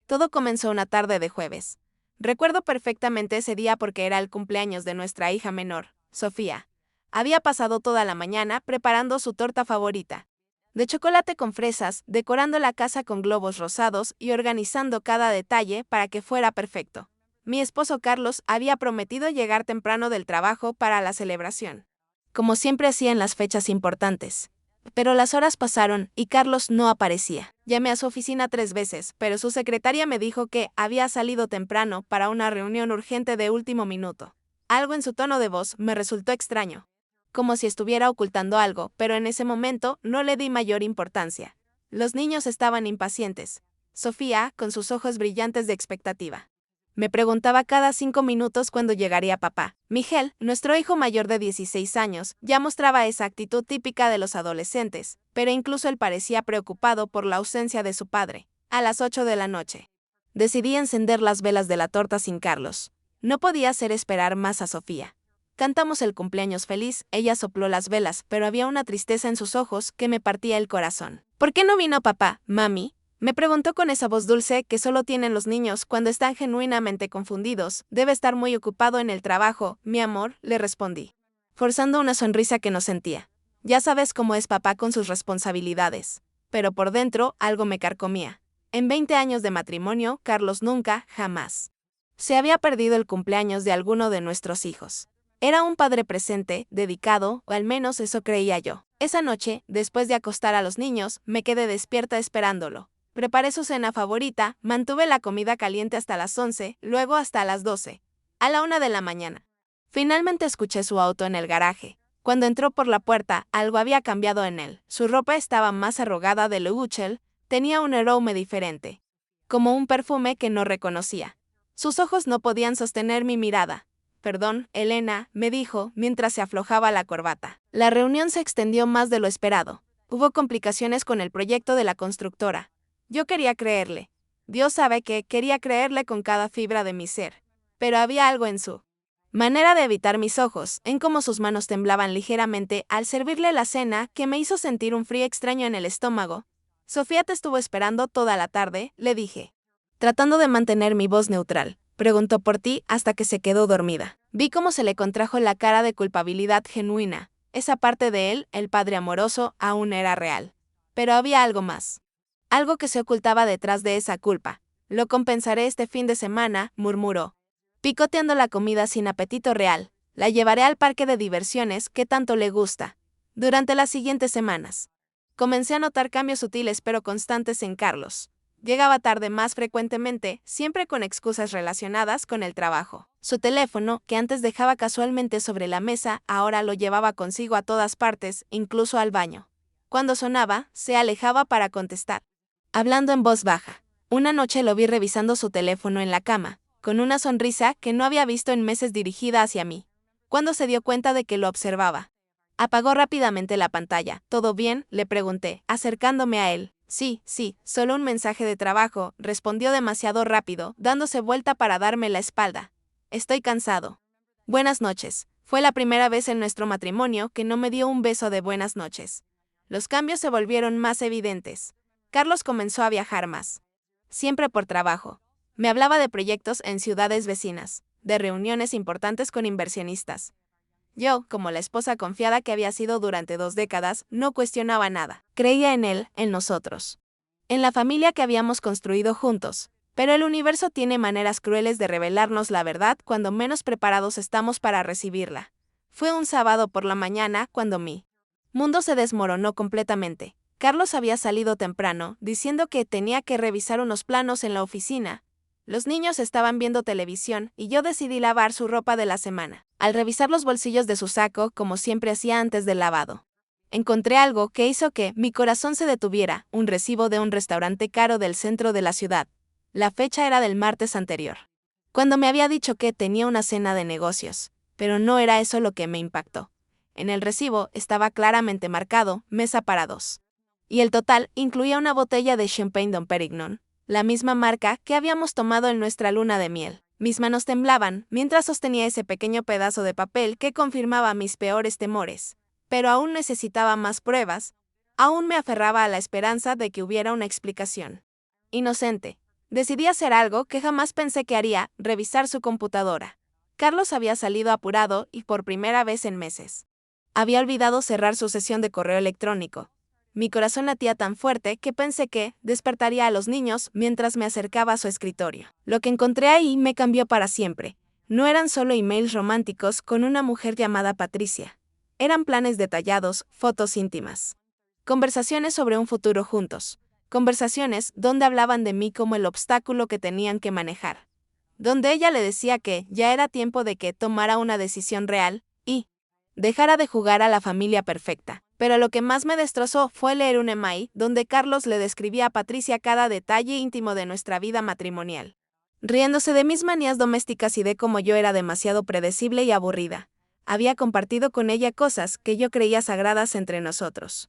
Todo comenzó una tarde de jueves. Recuerdo perfectamente ese día porque era el cumpleaños de nuestra hija menor, Sofía. Había pasado toda la mañana preparando su torta favorita, de chocolate con fresas, decorando la casa con globos rosados y organizando cada detalle para que fuera perfecto. Mi esposo Carlos había prometido llegar temprano del trabajo para la celebración, como siempre hacía en las fechas importantes. Pero las horas pasaron y Carlos no aparecía. Llamé a su oficina 3 veces, pero su secretaria me dijo que había salido temprano para una reunión urgente de último minuto. Algo en su tono de voz me resultó extraño, como si estuviera ocultando algo, pero en ese momento no le di mayor importancia. Los niños estaban impacientes. Sofía, con sus ojos brillantes de expectativa, me preguntaba cada 5 minutos cuándo llegaría papá. Miguel, nuestro hijo mayor de 16 años, ya mostraba esa actitud típica de los adolescentes, pero incluso él parecía preocupado por la ausencia de su padre. A las 8 de la noche, decidí encender las velas de la torta sin Carlos. No podía hacer esperar más a Sofía. Cantamos el cumpleaños feliz, ella sopló las velas, pero había una tristeza en sus ojos que me partía el corazón. ¿Por qué no vino papá, mami? Me preguntó con esa voz dulce que solo tienen los niños cuando están genuinamente confundidos. Debe estar muy ocupado en el trabajo, mi amor, le respondí, forzando una sonrisa que no sentía. Ya sabes cómo es papá con sus responsabilidades. Pero por dentro algo me carcomía. En 20 años de matrimonio, Carlos nunca, jamás, se había perdido el cumpleaños de alguno de nuestros hijos. Era un padre presente, dedicado, o al menos eso creía yo. Esa noche, después de acostar a los niños, me quedé despierta esperándolo. Preparé su cena favorita, mantuve la comida caliente hasta las 11, luego hasta las 12. A la 1 de la mañana. Finalmente escuché su auto en el garaje. Cuando entró por la puerta, algo había cambiado en él. Su ropa estaba más arrugada de lo usual, tenía un aroma diferente, como un perfume que no reconocía. Sus ojos no podían sostener mi mirada. Perdón, Elena, me dijo, mientras se aflojaba la corbata. La reunión se extendió más de lo esperado. Hubo complicaciones con el proyecto de la constructora. Yo quería creerle. Dios sabe que quería creerle con cada fibra de mi ser. Pero había algo en su manera de evitar mis ojos, en cómo sus manos temblaban ligeramente al servirle la cena, que me hizo sentir un frío extraño en el estómago. Sofía te estuvo esperando toda la tarde, le dije, tratando de mantener mi voz neutral. Preguntó por ti hasta que se quedó dormida. Vi cómo se le contrajo la cara de culpabilidad genuina. Esa parte de él, el padre amoroso, aún era real. Pero había algo más. Algo que se ocultaba detrás de esa culpa. Lo compensaré este fin de semana, murmuró, picoteando la comida sin apetito real. La llevaré al parque de diversiones que tanto le gusta. Durante las siguientes semanas, comencé a notar cambios sutiles pero constantes en Carlos. Llegaba tarde más frecuentemente, siempre con excusas relacionadas con el trabajo. Su teléfono, que antes dejaba casualmente sobre la mesa, ahora lo llevaba consigo a todas partes, incluso al baño. Cuando sonaba, se alejaba para contestar, hablando en voz baja. Una noche lo vi revisando su teléfono en la cama, con una sonrisa que no había visto en meses dirigida hacia mí. Cuando se dio cuenta de que lo observaba, apagó rápidamente la pantalla. ¿Todo bien?, le pregunté, acercándome a él. Sí, solo un mensaje de trabajo, respondió demasiado rápido, dándose vuelta para darme la espalda. Estoy cansado. Buenas noches. Fue la primera vez en nuestro matrimonio que no me dio un beso de buenas noches. Los cambios se volvieron más evidentes. Carlos comenzó a viajar más. Siempre por trabajo. Me hablaba de proyectos en ciudades vecinas, de reuniones importantes con inversionistas. Yo, como la esposa confiada que había sido durante 2 décadas, no cuestionaba nada. Creía en él, en nosotros, en la familia que habíamos construido juntos. Pero el universo tiene maneras crueles de revelarnos la verdad cuando menos preparados estamos para recibirla. Fue un sábado por la mañana cuando mi mundo se desmoronó completamente. Carlos había salido temprano, diciendo que tenía que revisar unos planos en la oficina. Los niños estaban viendo televisión y yo decidí lavar su ropa de la semana. Al revisar los bolsillos de su saco, como siempre hacía antes del lavado, encontré algo que hizo que mi corazón se detuviera, un recibo de un restaurante caro del centro de la ciudad. La fecha era del martes anterior, cuando me había dicho que tenía una cena de negocios, pero no era eso lo que me impactó. En el recibo estaba claramente marcado, mesa para 2. Y el total incluía una botella de Champagne Dom Pérignon, la misma marca que habíamos tomado en nuestra luna de miel. Mis manos temblaban mientras sostenía ese pequeño pedazo de papel que confirmaba mis peores temores. Pero aún necesitaba más pruebas, aún me aferraba a la esperanza de que hubiera una explicación. Inocente, Decidí hacer algo que jamás pensé que haría, revisar su computadora. Carlos había salido apurado y por primera vez en meses. Había olvidado cerrar su sesión de correo electrónico. Mi corazón latía tan fuerte que pensé que despertaría a los niños mientras me acercaba a su escritorio. Lo que encontré ahí me cambió para siempre. No eran solo emails románticos con una mujer llamada Patricia. Eran planes detallados, fotos íntimas. Conversaciones sobre un futuro juntos. Conversaciones donde hablaban de mí como el obstáculo que tenían que manejar. Donde ella le decía que ya era tiempo de que tomara una decisión real y dejara de jugar a la familia perfecta. Pero lo que más me destrozó fue leer un email donde Carlos le describía a Patricia cada detalle íntimo de nuestra vida matrimonial. Riéndose de mis manías domésticas y de cómo yo era demasiado predecible y aburrida. Había compartido con ella cosas que yo creía sagradas entre nosotros.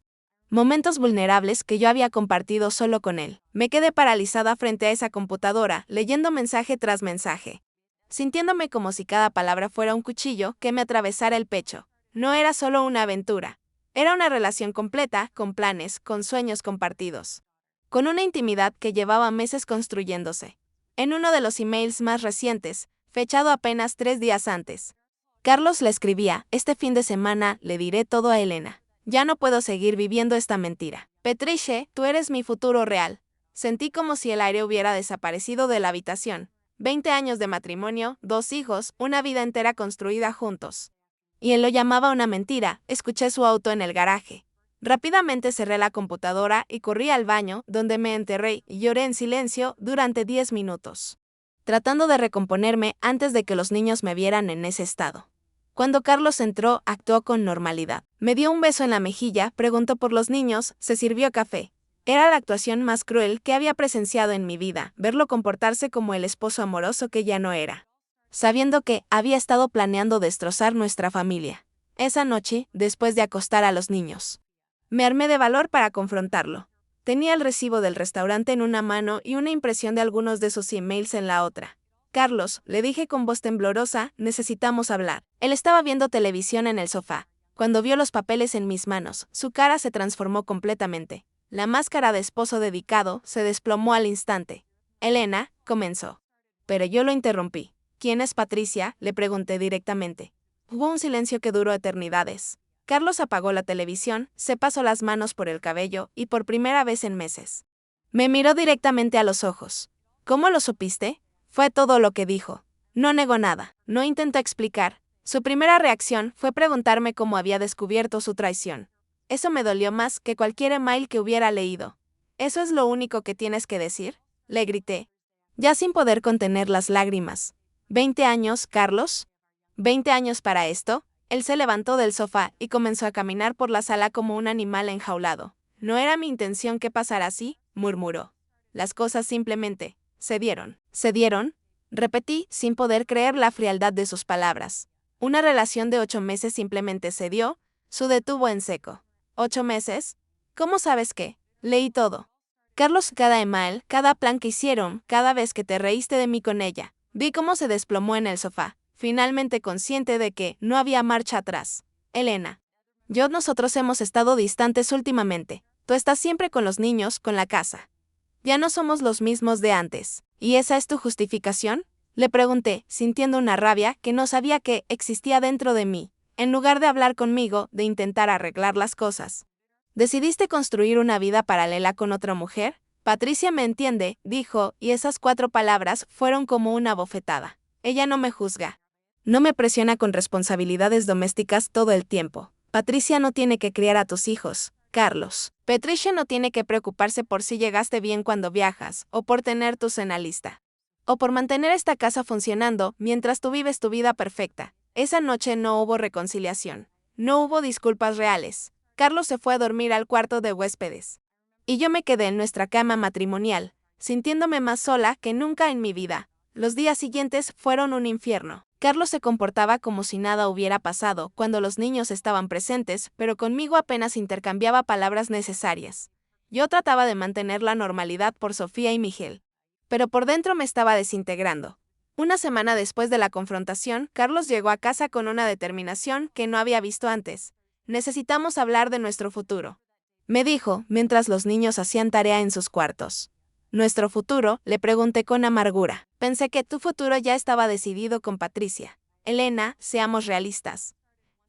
Momentos vulnerables que yo había compartido solo con él. Me quedé paralizada frente a esa computadora, leyendo mensaje tras mensaje, sintiéndome como si cada palabra fuera un cuchillo que me atravesara el pecho. No era solo una aventura. Era una relación completa, con planes, con sueños compartidos. Con una intimidad que llevaba meses construyéndose. En uno de los emails más recientes, fechado apenas 3 días antes, Carlos le escribía: este fin de semana le diré todo a Elena. Ya no puedo seguir viviendo esta mentira. Patricia, tú eres mi futuro real. Sentí como si el aire hubiera desaparecido de la habitación. 20 años de matrimonio, 2 hijos, una vida entera construida juntos. Y él lo llamaba una mentira. Escuché su auto en el garaje. Rápidamente cerré la computadora y corrí al baño, donde me enterré y lloré en silencio durante 10 minutos, tratando de recomponerme antes de que los niños me vieran en ese estado. Cuando Carlos entró, actuó con normalidad. Me dio un beso en la mejilla, preguntó por los niños, se sirvió café. Era la actuación más cruel que había presenciado en mi vida, verlo comportarse como el esposo amoroso que ya no era, sabiendo que había estado planeando destrozar nuestra familia. Esa noche, después de acostar a los niños, me armé de valor para confrontarlo. Tenía el recibo del restaurante en una mano y una impresión de algunos de sus emails en la otra. Carlos, le dije con voz temblorosa, necesitamos hablar. Él estaba viendo televisión en el sofá. Cuando vio los papeles en mis manos, su cara se transformó completamente. La máscara de esposo dedicado se desplomó al instante. Elena, comenzó. Pero yo lo interrumpí. ¿Quién es Patricia?, le pregunté directamente. Hubo un silencio que duró eternidades. Carlos apagó la televisión, se pasó las manos por el cabello y por primera vez en meses me miró directamente a los ojos. ¿Cómo lo supiste? Fue todo lo que dijo. No negó nada, no intentó explicar. Su primera reacción fue preguntarme cómo había descubierto su traición. Eso me dolió más que cualquier email que hubiera leído. ¿Eso es lo único que tienes que decir?, le grité, ya sin poder contener las lágrimas. ¿20 años, Carlos? ¿20 años para esto? Él se levantó del sofá y comenzó a caminar por la sala como un animal enjaulado. No era mi intención que pasara así, murmuró. Las cosas simplemente se dieron. ¿Se dieron?, repetí, sin poder creer la frialdad de sus palabras. Una relación de 8 meses simplemente se dio, se detuvo en seco. ¿8 meses? ¿Cómo sabes qué? Leí todo. Carlos, cada email, cada plan que hicieron, cada vez que te reíste de mí con ella. Vi cómo se desplomó en el sofá, finalmente consciente de que no había marcha atrás. Elena. Nosotros hemos estado distantes últimamente. Tú estás siempre con los niños, con la casa. Ya no somos los mismos de antes. ¿Y esa es tu justificación?, le pregunté, sintiendo una rabia que no sabía que existía dentro de mí. En lugar de hablar conmigo, de intentar arreglar las cosas, ¿decidiste construir una vida paralela con otra mujer? Patricia me entiende, dijo, y esas 4 palabras fueron como una bofetada. Ella no me juzga. No me presiona con responsabilidades domésticas todo el tiempo. Patricia no tiene que criar a tus hijos, Carlos. Patricia no tiene que preocuparse por si llegaste bien cuando viajas, o por tener tu cena lista, o por mantener esta casa funcionando mientras tú vives tu vida perfecta. Esa noche no hubo reconciliación. No hubo disculpas reales. Carlos se fue a dormir al cuarto de huéspedes. Y yo me quedé en nuestra cama matrimonial, sintiéndome más sola que nunca en mi vida. Los días siguientes fueron un infierno. Carlos se comportaba como si nada hubiera pasado cuando los niños estaban presentes, pero conmigo apenas intercambiaba palabras necesarias. Yo trataba de mantener la normalidad por Sofía y Miguel, pero por dentro me estaba desintegrando. Una semana después de la confrontación, Carlos llegó a casa con una determinación que no había visto antes. Necesitamos hablar de nuestro futuro, me dijo, mientras los niños hacían tarea en sus cuartos. Nuestro futuro, le pregunté con amargura. Pensé que tu futuro ya estaba decidido con Patricia. Elena, seamos realistas.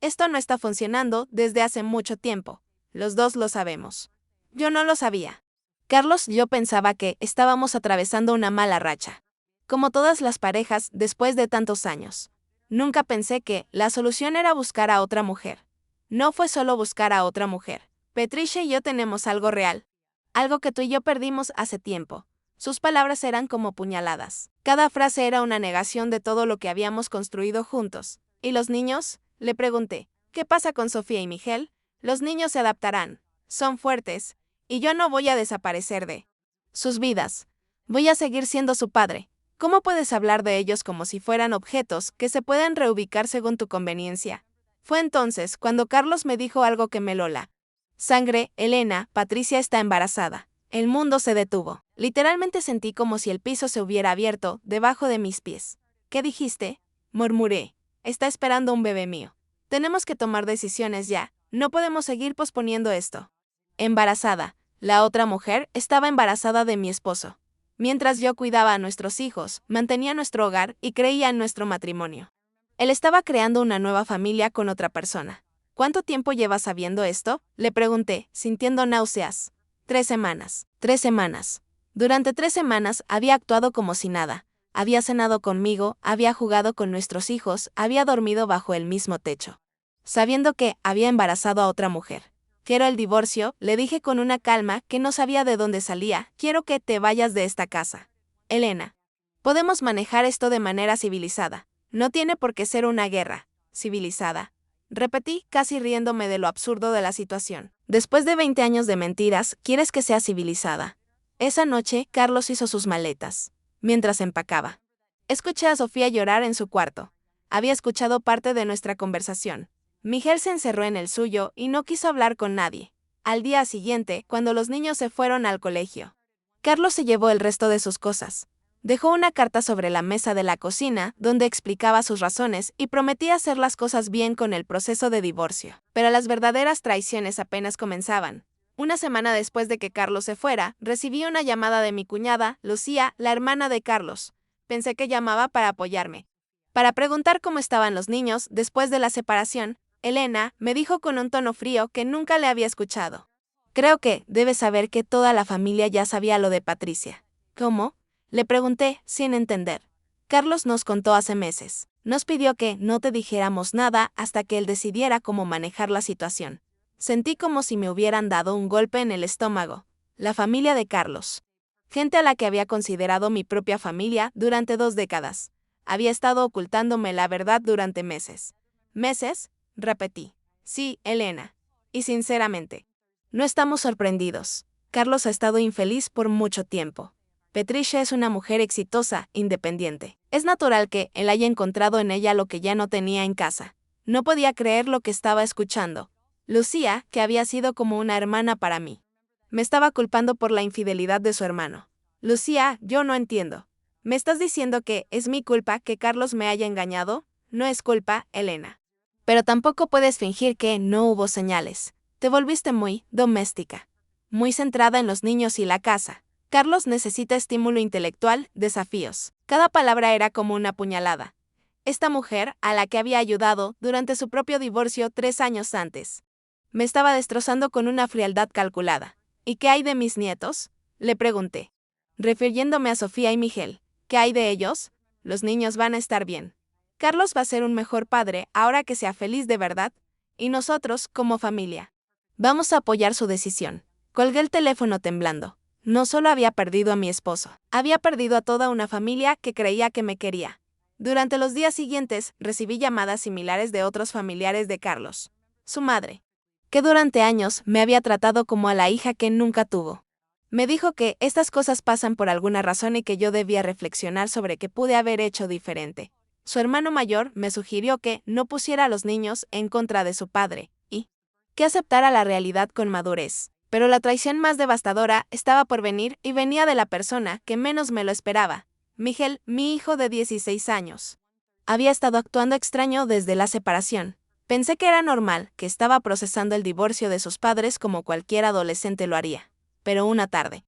Esto no está funcionando desde hace mucho tiempo. Los dos lo sabemos. Yo no lo sabía. Carlos, yo pensaba que estábamos atravesando una mala racha. Como todas las parejas después de tantos años. Nunca pensé que la solución era buscar a otra mujer. No fue solo buscar a otra mujer. Patricia y yo tenemos algo real. Algo que tú y yo perdimos hace tiempo. Sus palabras eran como puñaladas. Cada frase era una negación de todo lo que habíamos construido juntos. ¿Y los niños? Le pregunté. ¿Qué pasa con Sofía y Miguel? Los niños se adaptarán. Son fuertes. Y yo no voy a desaparecer de sus vidas. Voy a seguir siendo su padre. ¿Cómo puedes hablar de ellos como si fueran objetos que se pueden reubicar según tu conveniencia? Fue entonces cuando Carlos me dijo algo que me lola. Sangre, Elena, Patricia está embarazada. El mundo se detuvo. Literalmente sentí como si el piso se hubiera abierto debajo de mis pies. ¿Qué dijiste? Murmuré. Está esperando un bebé mío. Tenemos que tomar decisiones ya. No podemos seguir posponiendo esto. Embarazada. La otra mujer estaba embarazada de mi esposo. Mientras yo cuidaba a nuestros hijos, mantenía nuestro hogar y creía en nuestro matrimonio. Él estaba creando una nueva familia con otra persona. ¿Cuánto tiempo llevas sabiendo esto? Le pregunté, sintiendo náuseas. 3 semanas. 3 semanas. Durante 3 semanas había actuado como si nada. Había cenado conmigo, había jugado con nuestros hijos, había dormido bajo el mismo techo. Sabiendo que había embarazado a otra mujer. Quiero el divorcio, le dije con una calma que no sabía de dónde salía. Quiero que te vayas de esta casa. Elena. Podemos manejar esto de manera civilizada. No tiene por qué ser una guerra. Civilizada. Repetí, casi riéndome de lo absurdo de la situación. Después de 20 años de mentiras, ¿quieres que sea civilizada? Esa noche, Carlos hizo sus maletas. Mientras empacaba. Escuché a Sofía llorar en su cuarto. Había escuchado parte de nuestra conversación. Miguel se encerró en el suyo y no quiso hablar con nadie. Al día siguiente, cuando los niños se fueron al colegio, Carlos se llevó el resto de sus cosas. Dejó una carta sobre la mesa de la cocina donde explicaba sus razones y prometía hacer las cosas bien con el proceso de divorcio. Pero las verdaderas traiciones apenas comenzaban. Una semana después de que Carlos se fuera, recibí una llamada de mi cuñada, Lucía, la hermana de Carlos. Pensé que llamaba para apoyarme. Para preguntar cómo estaban los niños después de la separación, Elena me dijo con un tono frío que nunca le había escuchado. Creo que debes saber que toda la familia ya sabía lo de Patricia. ¿Cómo? Le pregunté, sin entender. Carlos nos contó hace meses. Nos pidió que no te dijéramos nada hasta que él decidiera cómo manejar la situación. Sentí como si me hubieran dado un golpe en el estómago. La familia de Carlos. Gente a la que había considerado mi propia familia durante 2 décadas. Había estado ocultándome la verdad durante meses. ¿Meses? Repetí. Sí, Elena. Y sinceramente, no estamos sorprendidos. Carlos ha estado infeliz por mucho tiempo. Patricia es una mujer exitosa, independiente. Es natural que él haya encontrado en ella lo que ya no tenía en casa. No podía creer lo que estaba escuchando. Lucía, que había sido como una hermana para mí. Me estaba culpando por la infidelidad de su hermano. Lucía, yo no entiendo. ¿Me estás diciendo que es mi culpa que Carlos me haya engañado? No es culpa, Elena. Pero tampoco puedes fingir que no hubo señales. Te volviste muy doméstica. Muy centrada en los niños y la casa. Carlos necesita estímulo intelectual, desafíos. Cada palabra era como una puñalada. Esta mujer, a la que había ayudado durante su propio divorcio 3 años antes, me estaba destrozando con una frialdad calculada. ¿Y qué hay de mis nietos? Le pregunté. Refiriéndome a Sofía y Miguel. ¿Qué hay de ellos? Los niños van a estar bien. Carlos va a ser un mejor padre ahora que sea feliz de verdad. Y nosotros, como familia, vamos a apoyar su decisión. Colgué el teléfono temblando. No solo había perdido a mi esposo, había perdido a toda una familia que creía que me quería. Durante los días siguientes, recibí llamadas similares de otros familiares de Carlos. Su madre, que durante años me había tratado como a la hija que nunca tuvo. Me dijo que estas cosas pasan por alguna razón y que yo debía reflexionar sobre qué pude haber hecho diferente. Su hermano mayor me sugirió que no pusiera a los niños en contra de su padre y que aceptara la realidad con madurez. Pero la traición más devastadora estaba por venir y venía de la persona que menos me lo esperaba. Miguel, mi hijo de 16 años. Había estado actuando extraño desde la separación. Pensé que era normal, que estaba procesando el divorcio de sus padres como cualquier adolescente lo haría. Pero una tarde,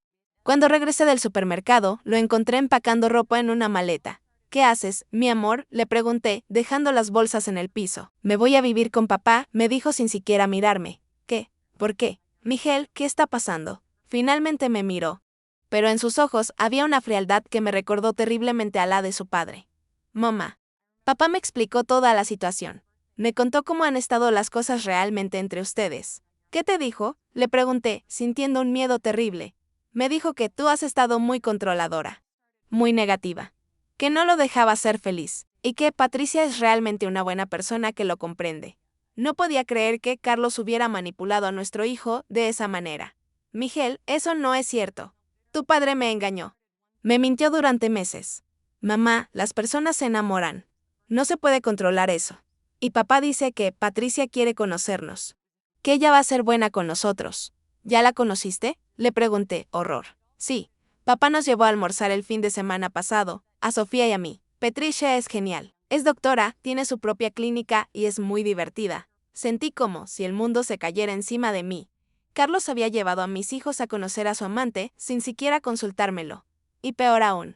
Cuando regresé del supermercado, lo encontré empacando ropa en una maleta. ¿Qué haces, mi amor?, le pregunté, dejando las bolsas en el piso. Me voy a vivir con papá, me dijo sin siquiera mirarme. ¿Qué? ¿Por qué? Miguel, ¿qué está pasando? Finalmente me miró. Pero en sus ojos había una frialdad que me recordó terriblemente a la de su padre. Mamá. Papá me explicó toda la situación. Me contó cómo han estado las cosas realmente entre ustedes. ¿Qué te dijo?, le pregunté, sintiendo un miedo terrible. Me dijo que tú has estado muy controladora. Muy negativa. Que no lo dejaba ser feliz. Y que Patricia es realmente una buena persona que lo comprende. No podía creer que Carlos hubiera manipulado a nuestro hijo de esa manera. Miguel, eso no es cierto. Tu padre me engañó. Me mintió durante meses. Mamá, las personas se enamoran. No se puede controlar eso. Y papá dice que Patricia quiere conocernos. Que ella va a ser buena con nosotros. ¿Ya la conociste?, le pregunté, horror. Sí. Papá nos llevó a almorzar el fin de semana pasado, a Sofía y a mí. Patricia es genial. Es doctora, tiene su propia clínica y es muy divertida. Sentí como si el mundo se cayera encima de mí. Carlos había llevado a mis hijos a conocer a su amante sin siquiera consultármelo. Y peor aún,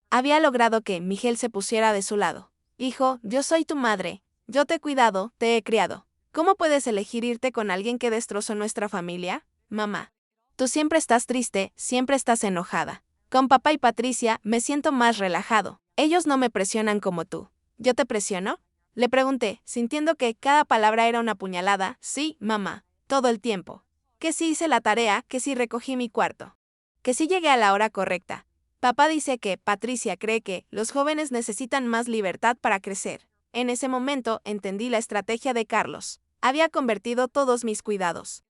había logrado que Miguel se pusiera de su lado. Hijo, yo soy tu madre. Yo te he cuidado, te he criado. ¿Cómo puedes elegir irte con alguien que destrozó nuestra familia? Mamá. Tú siempre estás triste, siempre estás enojada. Con papá y Patricia me siento más relajado. Ellos no me presionan como tú. ¿Yo te presiono?, le pregunté, sintiendo que cada palabra era una puñalada. Sí, mamá, todo el tiempo. Que sí hice la tarea, que sí recogí mi cuarto. Que sí llegué a la hora correcta. Papá dice que Patricia cree que los jóvenes necesitan más libertad para crecer. En ese momento entendí la estrategia de Carlos. Había convertido todos mis cuidados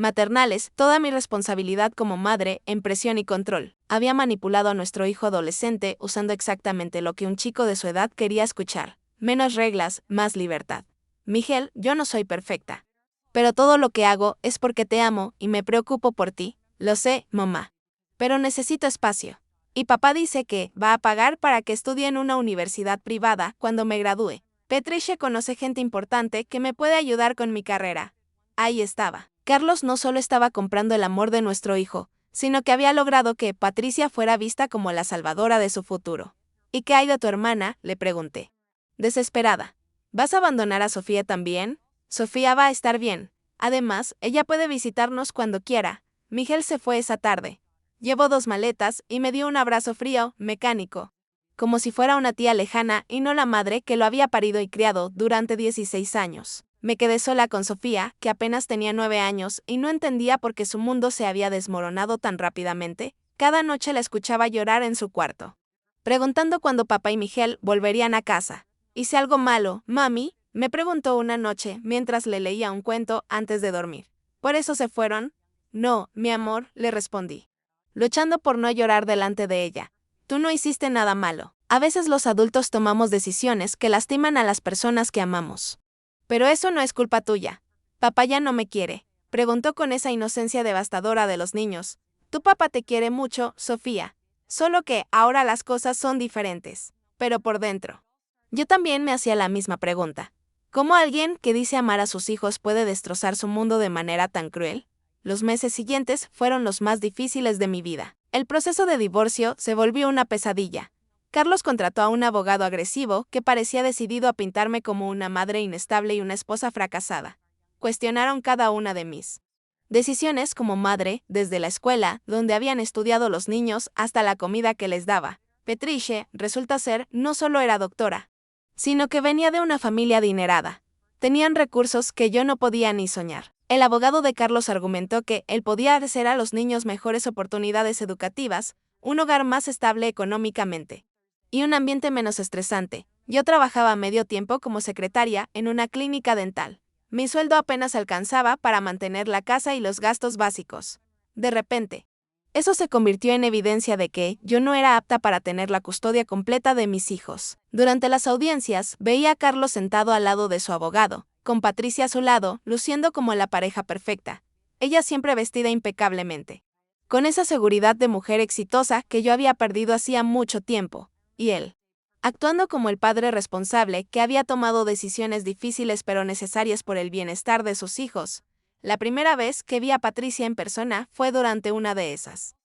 maternales, toda mi responsabilidad como madre, en presión y control. Había manipulado a nuestro hijo adolescente usando exactamente lo que un chico de su edad quería escuchar. Menos reglas, más libertad. Miguel, yo no soy perfecta. Pero todo lo que hago es porque te amo y me preocupo por ti. Lo sé, mamá. Pero necesito espacio. Y papá dice que va a pagar para que estudie en una universidad privada cuando me gradúe. Patricia conoce gente importante que me puede ayudar con mi carrera. Ahí estaba. Carlos no solo estaba comprando el amor de nuestro hijo, sino que había logrado que Patricia fuera vista como la salvadora de su futuro. ¿Y qué hay de tu hermana?, le pregunté. Desesperada. ¿Vas a abandonar a Sofía también? Sofía va a estar bien. Además, ella puede visitarnos cuando quiera. Miguel se fue esa tarde. Llevó 2 maletas y me dio un abrazo frío, mecánico. Como si fuera una tía lejana y no la madre que lo había parido y criado durante 16 años. Me quedé sola con Sofía, que apenas tenía 9 años, y no entendía por qué su mundo se había desmoronado tan rápidamente. Cada noche la escuchaba llorar en su cuarto, preguntando cuándo papá y Miguel volverían a casa. ¿Hice algo malo, mami?, me preguntó una noche mientras le leía un cuento antes de dormir. ¿Por eso se fueron? No, mi amor, le respondí, luchando por no llorar delante de ella. Tú no hiciste nada malo. A veces los adultos tomamos decisiones que lastiman a las personas que amamos. Pero eso no es culpa tuya. ¿Papá ya no me quiere?, preguntó con esa inocencia devastadora de los niños. Tu papá te quiere mucho, Sofía. Solo que ahora las cosas son diferentes. Pero por dentro. Yo también me hacía la misma pregunta. ¿Cómo alguien que dice amar a sus hijos puede destrozar su mundo de manera tan cruel? Los meses siguientes fueron los más difíciles de mi vida. El proceso de divorcio se volvió una pesadilla. Carlos contrató a un abogado agresivo que parecía decidido a pintarme como una madre inestable y una esposa fracasada. Cuestionaron cada una de mis decisiones como madre, desde la escuela, donde habían estudiado los niños, hasta la comida que les daba. Patricia, resulta ser, no solo era doctora, sino que venía de una familia adinerada. Tenían recursos que yo no podía ni soñar. El abogado de Carlos argumentó que él podía hacer a los niños mejores oportunidades educativas, un hogar más estable económicamente y un ambiente menos estresante. Yo trabajaba medio tiempo como secretaria en una clínica dental. Mi sueldo apenas alcanzaba para mantener la casa y los gastos básicos. De repente, eso se convirtió en evidencia de que yo no era apta para tener la custodia completa de mis hijos. Durante las audiencias, veía a Carlos sentado al lado de su abogado, con Patricia a su lado, luciendo como la pareja perfecta. Ella siempre vestida impecablemente, con esa seguridad de mujer exitosa que yo había perdido hacía mucho tiempo. Y él, actuando como el padre responsable que había tomado decisiones difíciles pero necesarias por el bienestar de sus hijos. La primera vez que vi a Patricia en persona fue durante una de esas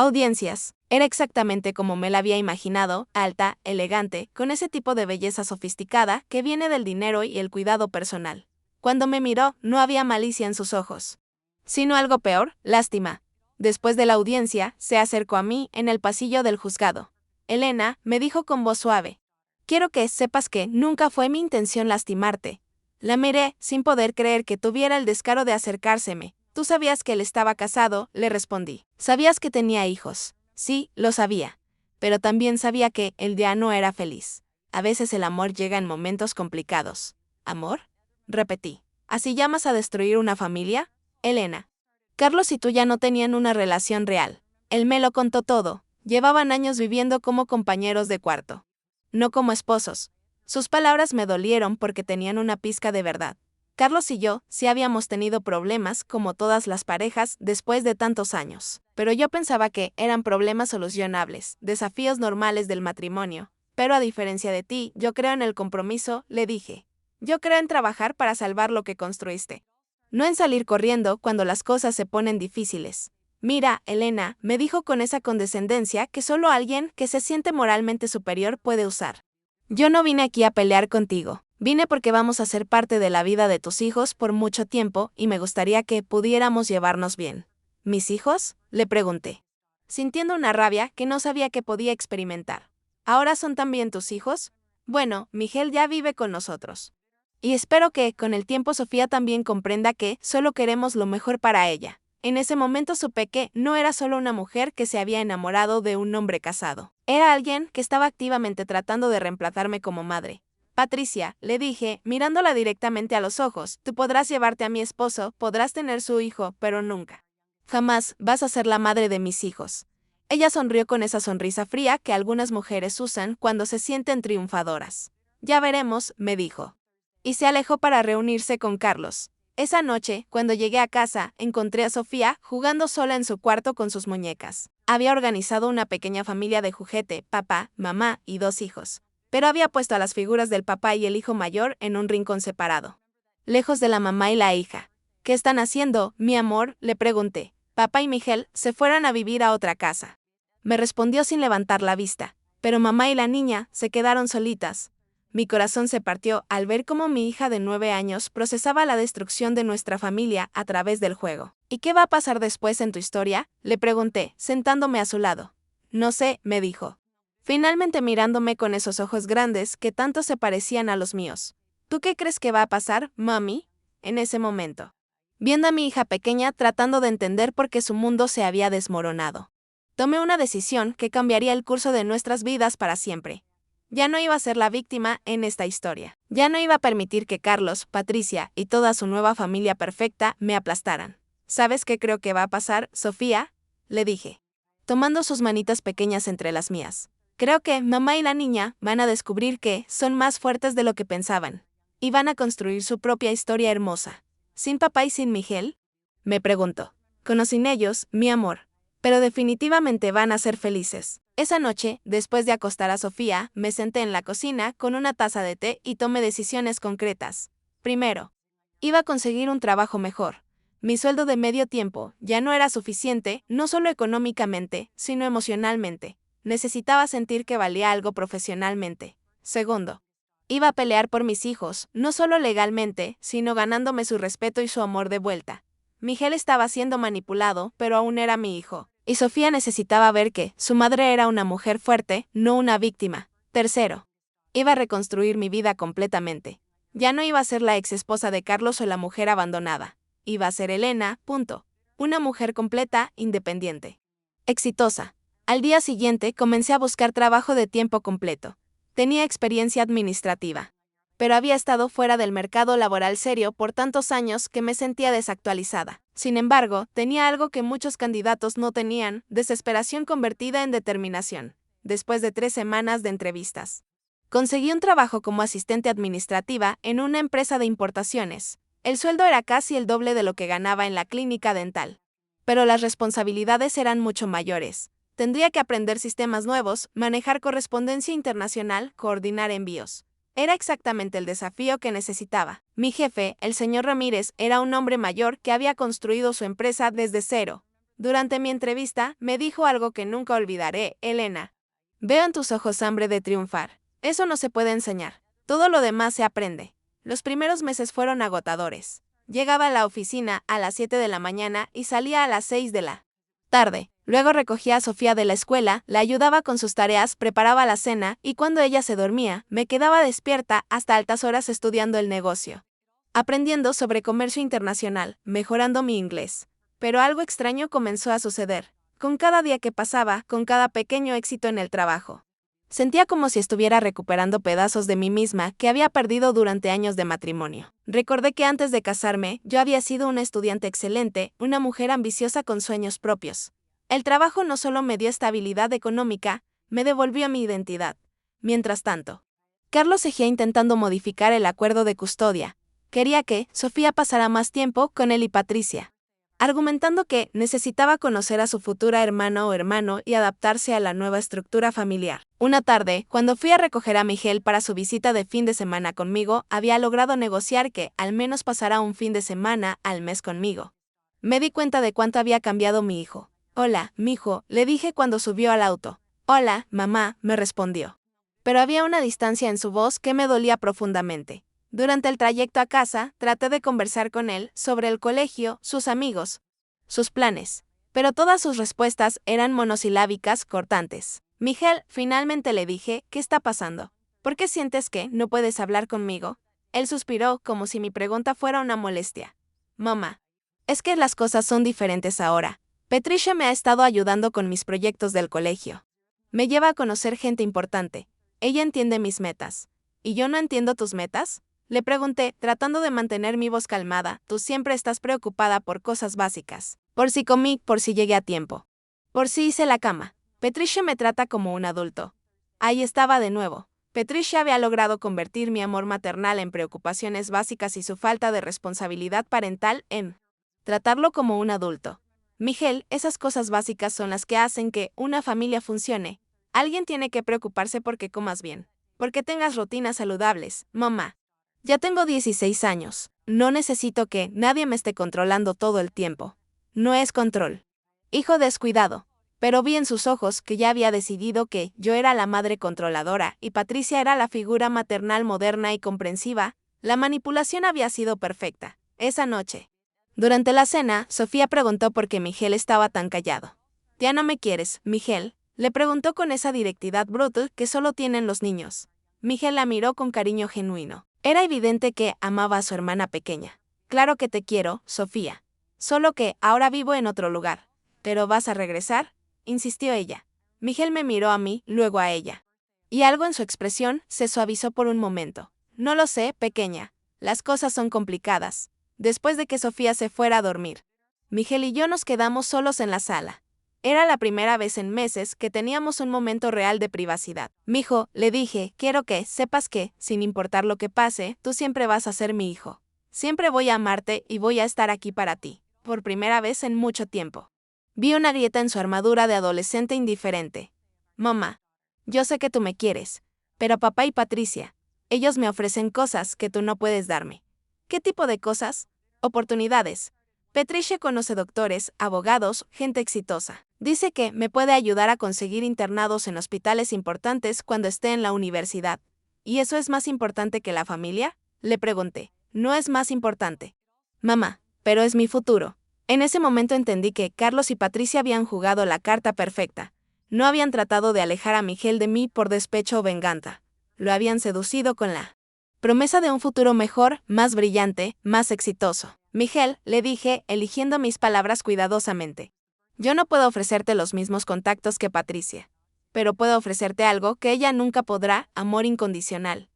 Audiencias. Era exactamente como me la había imaginado, alta, elegante, con ese tipo de belleza sofisticada que viene del dinero y el cuidado personal. Cuando me miró, no había malicia en sus ojos, sino algo peor, lástima. Después de la audiencia, se acercó a mí en el pasillo del juzgado. Elena, me dijo con voz suave. Quiero que sepas que nunca fue mi intención lastimarte. La miré, sin poder creer que tuviera el descaro de acercárseme. Tú sabías que él estaba casado, le respondí. Sabías que tenía hijos. Sí, lo sabía. Pero también sabía que él ya no era feliz. A veces el amor llega en momentos complicados. ¿Amor? Repetí. ¿Así llamas a destruir una familia? Elena. Carlos y tú ya no tenían una relación real. Él me lo contó todo. Llevaban años viviendo como compañeros de cuarto. No como esposos. Sus palabras me dolieron porque tenían una pizca de verdad. Carlos y yo sí habíamos tenido problemas como todas las parejas después de tantos años. Pero yo pensaba que eran problemas solucionables, desafíos normales del matrimonio. Pero a diferencia de ti, yo creo en el compromiso, le dije. Yo creo en trabajar para salvar lo que construiste. No en salir corriendo cuando las cosas se ponen difíciles. Mira, Elena, me dijo con esa condescendencia que solo alguien que se siente moralmente superior puede usar. Yo no vine aquí a pelear contigo. Vine porque vamos a ser parte de la vida de tus hijos por mucho tiempo y me gustaría que pudiéramos llevarnos bien. ¿Mis hijos? Le pregunté, sintiendo una rabia que no sabía que podía experimentar. ¿Ahora son también tus hijos? Bueno, Miguel ya vive con nosotros. Y espero que, con el tiempo, Sofía también comprenda que solo queremos lo mejor para ella. En ese momento supe que no era solo una mujer que se había enamorado de un hombre casado. Era alguien que estaba activamente tratando de reemplazarme como madre. Patricia, le dije, mirándola directamente a los ojos, tú podrás llevarte a mi esposo, podrás tener su hijo, pero nunca. Jamás vas a ser la madre de mis hijos. Ella sonrió con esa sonrisa fría que algunas mujeres usan cuando se sienten triunfadoras. Ya veremos, me dijo. Y se alejó para reunirse con Carlos. Esa noche, cuando llegué a casa, encontré a Sofía jugando sola en su cuarto con sus muñecas. Había organizado una pequeña familia de juguete, papá, mamá y 2 hijos. Pero había puesto a las figuras del papá y el hijo mayor en un rincón separado, lejos de la mamá y la hija. ¿Qué están haciendo, mi amor?, le pregunté. Papá y Miguel se fueron a vivir a otra casa. Me respondió sin levantar la vista, pero mamá y la niña se quedaron solitas. Mi corazón se partió al ver cómo mi hija de 9 años procesaba la destrucción de nuestra familia a través del juego. ¿Y qué va a pasar después en tu historia?, le pregunté, sentándome a su lado. No sé, me dijo, finalmente mirándome con esos ojos grandes que tanto se parecían a los míos. ¿Tú qué crees que va a pasar, mami? En ese momento, viendo a mi hija pequeña tratando de entender por qué su mundo se había desmoronado. Tomé una decisión que cambiaría el curso de nuestras vidas para siempre. Ya no iba a ser la víctima en esta historia. Ya no iba a permitir que Carlos, Patricia y toda su nueva familia perfecta me aplastaran. ¿Sabes qué creo que va a pasar, Sofía?, le dije, tomando sus manitas pequeñas entre las mías. Creo que mamá y la niña van a descubrir que son más fuertes de lo que pensaban. Y van a construir su propia historia hermosa. ¿Sin papá y sin Miguel?, me preguntó. Con o sin ellos, mi amor. Pero definitivamente van a ser felices. Esa noche, después de acostar a Sofía, me senté en la cocina con una taza de té y tomé decisiones concretas. Primero, iba a conseguir un trabajo mejor. Mi sueldo de medio tiempo ya no era suficiente, no solo económicamente, sino emocionalmente. Necesitaba sentir que valía algo profesionalmente. Segundo, iba a pelear por mis hijos, no solo legalmente, sino ganándome su respeto y su amor de vuelta. Miguel estaba siendo manipulado, pero aún era mi hijo. Y Sofía necesitaba ver que su madre era una mujer fuerte, no una víctima. Tercero, iba a reconstruir mi vida completamente. Ya no iba a ser la ex esposa de Carlos o la mujer abandonada. Iba a ser Elena, punto. Una mujer completa, independiente. Exitosa. Al día siguiente comencé a buscar trabajo de tiempo completo. Tenía experiencia administrativa, pero había estado fuera del mercado laboral serio por tantos años que me sentía desactualizada. Sin embargo, tenía algo que muchos candidatos no tenían: desesperación convertida en determinación. Después de 3 semanas de entrevistas, conseguí un trabajo como asistente administrativa en una empresa de importaciones. El sueldo era casi el doble de lo que ganaba en la clínica dental, pero las responsabilidades eran mucho mayores. Tendría que aprender sistemas nuevos, manejar correspondencia internacional, coordinar envíos. Era exactamente el desafío que necesitaba. Mi jefe, el señor Ramírez, era un hombre mayor que había construido su empresa desde cero. Durante mi entrevista, me dijo algo que nunca olvidaré: Elena, veo en tus ojos hambre de triunfar. Eso no se puede enseñar. Todo lo demás se aprende. Los primeros meses fueron agotadores. Llegaba a la oficina a las 7 de la mañana y salía a las 6 de la tarde. Luego recogía a Sofía de la escuela, la ayudaba con sus tareas, preparaba la cena y cuando ella se dormía, me quedaba despierta hasta altas horas estudiando el negocio, aprendiendo sobre comercio internacional, mejorando mi inglés. Pero algo extraño comenzó a suceder. Con cada día que pasaba, con cada pequeño éxito en el trabajo, sentía como si estuviera recuperando pedazos de mí misma que había perdido durante años de matrimonio. Recordé que antes de casarme, yo había sido una estudiante excelente, una mujer ambiciosa con sueños propios. El trabajo no solo me dio estabilidad económica, me devolvió mi identidad. Mientras tanto, Carlos seguía intentando modificar el acuerdo de custodia. Quería que Sofía pasara más tiempo con él y Patricia, argumentando que necesitaba conocer a su futura hermana o hermano y adaptarse a la nueva estructura familiar. Una tarde, cuando fui a recoger a Miguel para su visita de fin de semana conmigo, había logrado negociar que al menos pasara un fin de semana al mes conmigo. Me di cuenta de cuánto había cambiado mi hijo. Hola, mijo, le dije cuando subió al auto. Hola, mamá, me respondió. Pero había una distancia en su voz que me dolía profundamente. Durante el trayecto a casa, traté de conversar con él sobre el colegio, sus amigos, sus planes, pero todas sus respuestas eran monosilábicas cortantes. Miguel, finalmente le dije: ¿qué está pasando? ¿Por qué sientes que no puedes hablar conmigo? Él suspiró como si mi pregunta fuera una molestia. Mamá, es que las cosas son diferentes ahora. Patricia me ha estado ayudando con mis proyectos del colegio. Me lleva a conocer gente importante. Ella entiende mis metas. ¿Y yo no entiendo tus metas? Le pregunté, tratando de mantener mi voz calmada. Tú siempre estás preocupada por cosas básicas. Por si comí, por si llegué a tiempo, por si hice la cama. Patricia me trata como un adulto. Ahí estaba de nuevo. Patricia había logrado convertir mi amor maternal en preocupaciones básicas y su falta de responsabilidad parental en tratarlo como un adulto. Miguel, esas cosas básicas son las que hacen que una familia funcione. Alguien tiene que preocuparse porque comas bien, porque tengas rutinas saludables, mamá. Ya tengo 16 años. No necesito que nadie me esté controlando todo el tiempo. No es control. Hijo descuidado. Pero vi en sus ojos que ya había decidido que yo era la madre controladora y Patricia era la figura maternal moderna y comprensiva. La manipulación había sido perfecta. Esa noche, durante la cena, Sofía preguntó por qué Miguel estaba tan callado. ¿Ya no me quieres, Miguel?, le preguntó con esa directidad brutal que solo tienen los niños. Miguel la miró con cariño genuino. Era evidente que amaba a su hermana pequeña. Claro que te quiero, Sofía. Solo que ahora vivo en otro lugar. ¿Pero vas a regresar?, insistió ella. Miguel me miró a mí, luego a ella. Y algo en su expresión se suavizó por un momento. No lo sé, pequeña. Las cosas son complicadas. Después de que Sofía se fuera a dormir, Miguel y yo nos quedamos solos en la sala. Era la primera vez en meses que teníamos un momento real de privacidad. Mijo, le dije, quiero que sepas que, sin importar lo que pase, tú siempre vas a ser mi hijo. Siempre voy a amarte y voy a estar aquí para ti. Por primera vez en mucho tiempo. Vi una grieta en su armadura de adolescente indiferente. Mamá, yo sé que tú me quieres, pero papá y Patricia, ellos me ofrecen cosas que tú no puedes darme. ¿Qué tipo de cosas? Oportunidades. Patricia conoce doctores, abogados, gente exitosa. Dice que me puede ayudar a conseguir internados en hospitales importantes cuando esté en la universidad. ¿Y eso es más importante que la familia?, le pregunté. No es más importante, mamá, pero es mi futuro. En ese momento entendí que Carlos y Patricia habían jugado la carta perfecta. No habían tratado de alejar a Miguel de mí por despecho o venganza. Lo habían seducido con la promesa de un futuro mejor, más brillante, más exitoso. Miguel, le dije, eligiendo mis palabras cuidadosamente. Yo no puedo ofrecerte los mismos contactos que Patricia. Pero puedo ofrecerte algo que ella nunca podrá: amor incondicional.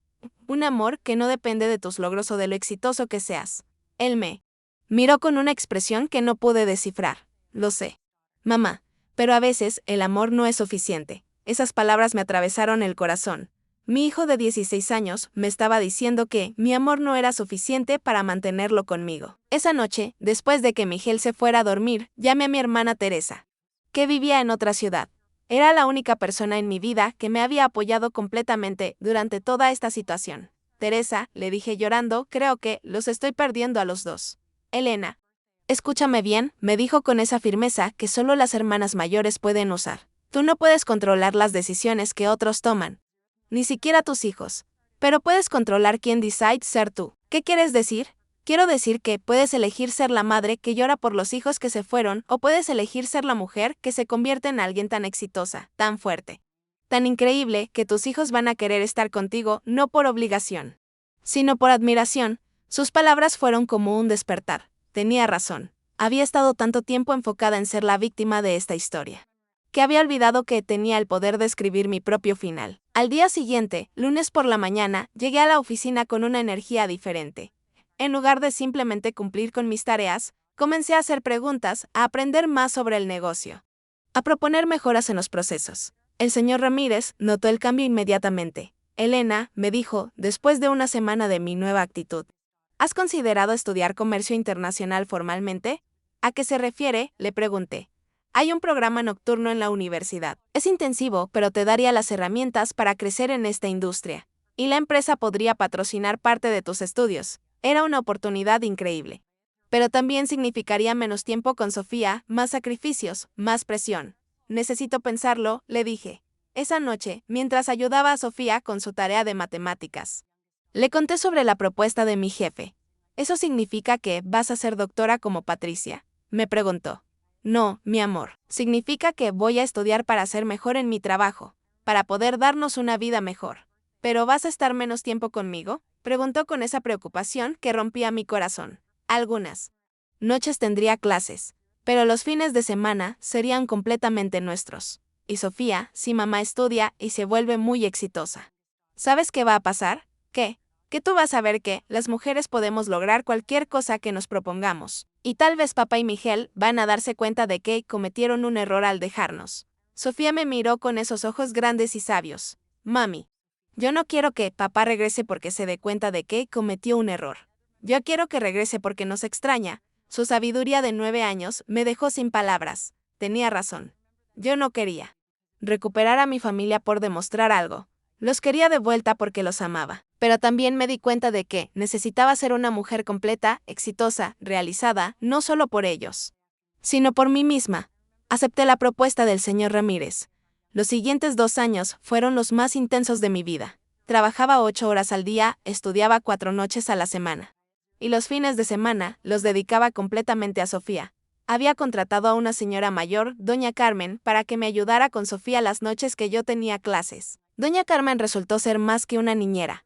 Un amor que no depende de tus logros o de lo exitoso que seas. Él me miró con una expresión que no pude descifrar. Lo sé, mamá, pero a veces el amor no es suficiente. Esas palabras me atravesaron el corazón. Mi hijo de 16 años me estaba diciendo que mi amor no era suficiente para mantenerlo conmigo. Esa noche, después de que Miguel se fuera a dormir, llamé a mi hermana Teresa, que vivía en otra ciudad. Era la única persona en mi vida que me había apoyado completamente durante toda esta situación. Teresa, le dije llorando, creo que los estoy perdiendo a los dos. Elena, Escúchame bien, me dijo con esa firmeza que solo las hermanas mayores pueden usar. Tú no puedes controlar las decisiones que otros toman. Ni siquiera tus hijos. Pero puedes controlar quién decide ser tú. ¿Qué quieres decir? Quiero decir que puedes elegir ser la madre que llora por los hijos que se fueron, o puedes elegir ser la mujer que se convierte en alguien tan exitosa, tan fuerte, tan increíble que tus hijos van a querer estar contigo no por obligación, sino por admiración. Sus palabras fueron como un despertar. Tenía razón. Había estado tanto tiempo enfocada en ser la víctima de esta historia, que había olvidado que tenía el poder de escribir mi propio final. Al día siguiente, lunes por la mañana, llegué a la oficina con una energía diferente. En lugar de simplemente cumplir con mis tareas, comencé a hacer preguntas, a aprender más sobre el negocio, a proponer mejoras en los procesos. El señor Ramírez notó el cambio inmediatamente. Elena, me dijo, después de una semana de mi nueva actitud, ¿has considerado estudiar comercio internacional formalmente? ¿A qué se refiere?, le pregunté. Hay un programa nocturno en la universidad. Es intensivo, pero te daría las herramientas para crecer en esta industria. Y la empresa podría patrocinar parte de tus estudios. Era una oportunidad increíble. Pero también significaría menos tiempo con Sofía, más sacrificios, más presión. Necesito pensarlo, le dije. Esa noche, mientras ayudaba a Sofía con su tarea de matemáticas, le conté sobre la propuesta de mi jefe. ¿Eso significa que vas a ser doctora como Patricia?, me preguntó. No, mi amor. Significa que voy a estudiar para ser mejor en mi trabajo, para poder darnos una vida mejor. ¿Pero vas a estar menos tiempo conmigo?, preguntó con esa preocupación que rompía mi corazón. Algunas noches tendría clases, pero los fines de semana serían completamente nuestros. Y Sofía, si mamá estudia y se vuelve muy exitosa, ¿sabes qué va a pasar? ¿Qué? Que tú vas a ver que las mujeres podemos lograr cualquier cosa que nos propongamos. Y tal vez papá y Miguel van a darse cuenta de que cometieron un error al dejarnos. Sofía me miró con esos ojos grandes y sabios. Mami, yo no quiero que papá regrese porque se dé cuenta de que cometió un error. Yo quiero que regrese porque nos extraña. Su sabiduría de 9 años me dejó sin palabras. Tenía razón. Yo no quería recuperar a mi familia por demostrar algo. Los quería de vuelta porque los amaba. Pero también me di cuenta de que necesitaba ser una mujer completa, exitosa, realizada, no solo por ellos, sino por mí misma. Acepté la propuesta del señor Ramírez. Los siguientes 2 años fueron los más intensos de mi vida. Trabajaba 8 horas al día, estudiaba 4 noches a la semana. Y los fines de semana los dedicaba completamente a Sofía. Había contratado a una señora mayor, doña Carmen, para que me ayudara con Sofía las noches que yo tenía clases. Doña Carmen resultó ser más que una niñera.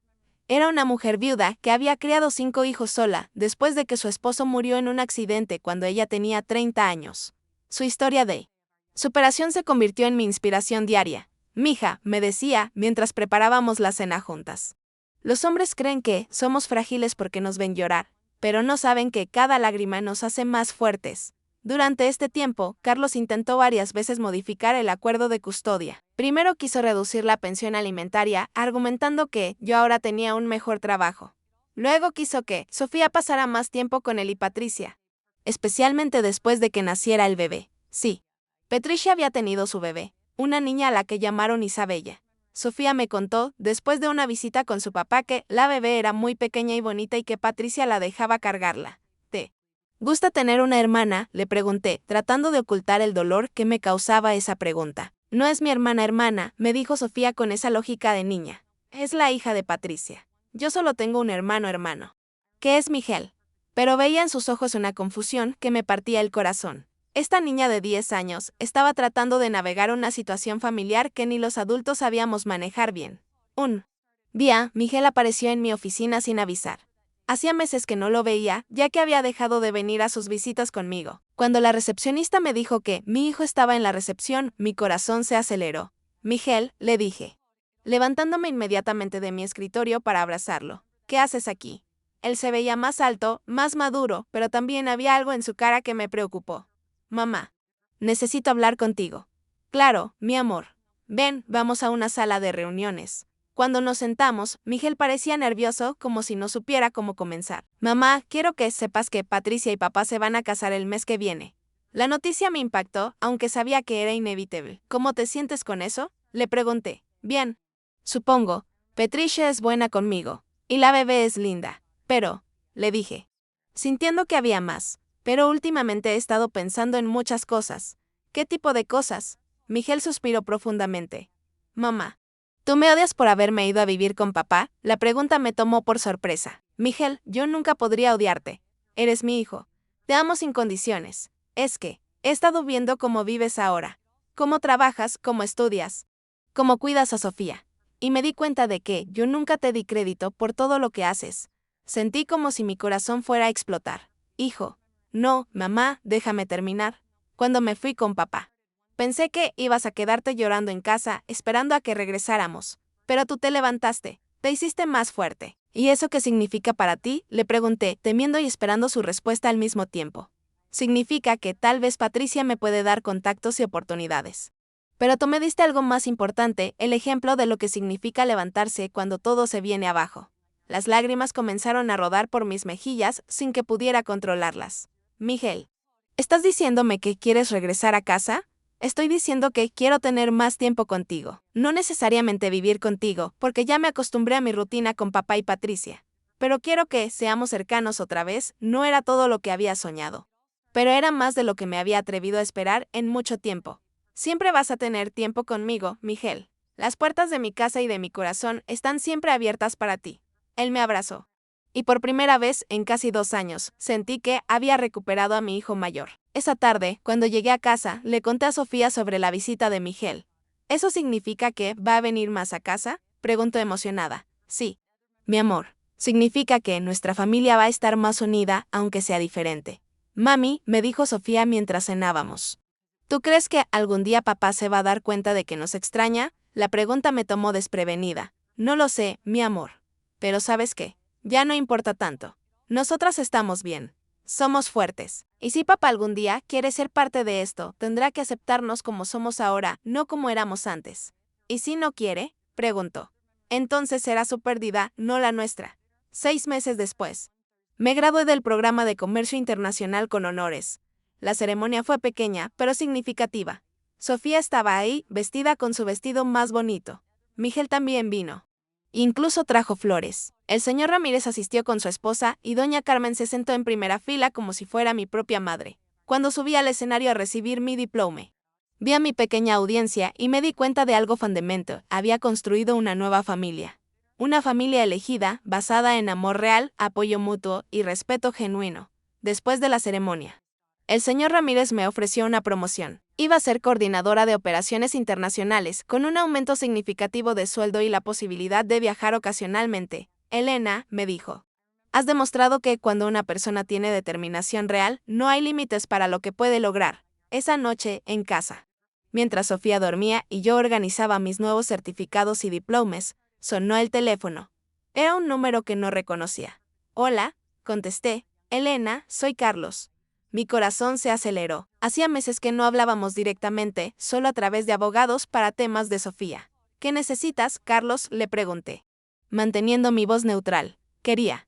Era una mujer viuda que había criado 5 hijos sola, después de que su esposo murió en un accidente cuando ella tenía 30 años. Su historia de superación se convirtió en mi inspiración diaria. Mija, me decía, mientras preparábamos la cena juntas. Los hombres creen que somos frágiles porque nos ven llorar, pero no saben que cada lágrima nos hace más fuertes. Durante este tiempo, Carlos intentó varias veces modificar el acuerdo de custodia. Primero quiso reducir la pensión alimentaria, argumentando que yo ahora tenía un mejor trabajo. Luego quiso que Sofía pasara más tiempo con él y Patricia, especialmente después de que naciera el bebé. Sí, Patricia había tenido su bebé, una niña a la que llamaron Isabella. Sofía me contó, después de una visita con su papá, que la bebé era muy pequeña y bonita y que Patricia la dejaba cargarla. ¿Te gusta tener una hermana?, le pregunté, tratando de ocultar el dolor que me causaba esa pregunta. No es mi hermana, me dijo Sofía con esa lógica de niña. Es la hija de Patricia. Yo solo tengo un hermano. ¿Qué es Miguel? Pero veía en sus ojos una confusión que me partía el corazón. Esta niña de 10 años estaba tratando de navegar una situación familiar que ni los adultos sabíamos manejar bien. Un día, Miguel apareció en mi oficina sin avisar. Hacía meses que no lo veía, ya que había dejado de venir a sus visitas conmigo. Cuando la recepcionista me dijo que mi hijo estaba en la recepción, mi corazón se aceleró. Miguel, le dije, levantándome inmediatamente de mi escritorio para abrazarlo. ¿Qué haces aquí? Él se veía más alto, más maduro, pero también había algo en su cara que me preocupó. Mamá, necesito hablar contigo. Claro, mi amor. Ven, vamos a una sala de reuniones. Cuando nos sentamos, Miguel parecía nervioso, como si no supiera cómo comenzar. Mamá, quiero que sepas que Patricia y papá se van a casar el mes que viene. La noticia me impactó, aunque sabía que era inevitable. ¿Cómo te sientes con eso?, le pregunté. Bien. Supongo. Patricia es buena conmigo. Y la bebé es linda. Pero, le dije, sintiendo que había más. Pero últimamente he estado pensando en muchas cosas. ¿Qué tipo de cosas? Miguel suspiró profundamente. Mamá. ¿Tú me odias por haberme ido a vivir con papá? La pregunta me tomó por sorpresa. Miguel, yo nunca podría odiarte. Eres mi hijo. Te amo sin condiciones. Es que, he estado viendo cómo vives ahora. Cómo trabajas, cómo estudias. Cómo cuidas a Sofía. Y me di cuenta de que yo nunca te di crédito por todo lo que haces. Sentí como si mi corazón fuera a explotar. Hijo. No, mamá, déjame terminar. Cuando me fui con papá. Pensé que ibas a quedarte llorando en casa, esperando a que regresáramos. Pero tú te levantaste, te hiciste más fuerte. ¿Y eso qué significa para ti?, le pregunté, temiendo y esperando su respuesta al mismo tiempo. Significa que tal vez Patricia me puede dar contactos y oportunidades. Pero tú me diste algo más importante, el ejemplo de lo que significa levantarse cuando todo se viene abajo. Las lágrimas comenzaron a rodar por mis mejillas sin que pudiera controlarlas. Miguel, ¿estás diciéndome que quieres regresar a casa? Estoy diciendo que quiero tener más tiempo contigo. No necesariamente vivir contigo, porque ya me acostumbré a mi rutina con papá y Patricia. Pero quiero que seamos cercanos otra vez, no era todo lo que había soñado. Pero era más de lo que me había atrevido a esperar en mucho tiempo. Siempre vas a tener tiempo conmigo, Miguel. Las puertas de mi casa y de mi corazón están siempre abiertas para ti. Él me abrazó. Y por primera vez en casi 2 años, sentí que había recuperado a mi hijo mayor. Esa tarde, cuando llegué a casa, le conté a Sofía sobre la visita de Miguel. ¿Eso significa que va a venir más a casa?, preguntó emocionada. Sí. Mi amor, significa que nuestra familia va a estar más unida, aunque sea diferente. Mami, me dijo Sofía mientras cenábamos. ¿Tú crees que algún día papá se va a dar cuenta de que nos extraña? La pregunta me tomó desprevenida. No lo sé, mi amor. Pero ¿sabes qué? Ya no importa tanto. Nosotras estamos bien. Somos fuertes. Y si papá algún día quiere ser parte de esto, tendrá que aceptarnos como somos ahora, no como éramos antes. ¿Y si no quiere?, preguntó. Entonces será su pérdida, no la nuestra. 6 meses después. Me gradué del programa de Comercio Internacional con honores. La ceremonia fue pequeña, pero significativa. Sofía estaba ahí, vestida con su vestido más bonito. Miguel también vino. Incluso trajo flores. El señor Ramírez asistió con su esposa y doña Carmen se sentó en primera fila como si fuera mi propia madre. Cuando subí al escenario a recibir mi diploma, vi a mi pequeña audiencia y me di cuenta de algo fundamental. Había construido una nueva familia. Una familia elegida, basada en amor real, apoyo mutuo y respeto genuino. Después de la ceremonia, el señor Ramírez me ofreció una promoción. Iba a ser coordinadora de operaciones internacionales, con un aumento significativo de sueldo y la posibilidad de viajar ocasionalmente. Elena, me dijo, has demostrado que cuando una persona tiene determinación real, no hay límites para lo que puede lograr. Esa noche, en casa, mientras Sofía dormía y yo organizaba mis nuevos certificados y diplomas, sonó el teléfono. Era un número que no reconocía. Hola, contesté. Elena, soy Carlos. Mi corazón se aceleró. Hacía meses que no hablábamos directamente, solo a través de abogados para temas de Sofía. ¿Qué necesitas, Carlos?, le pregunté, manteniendo mi voz neutral. Quería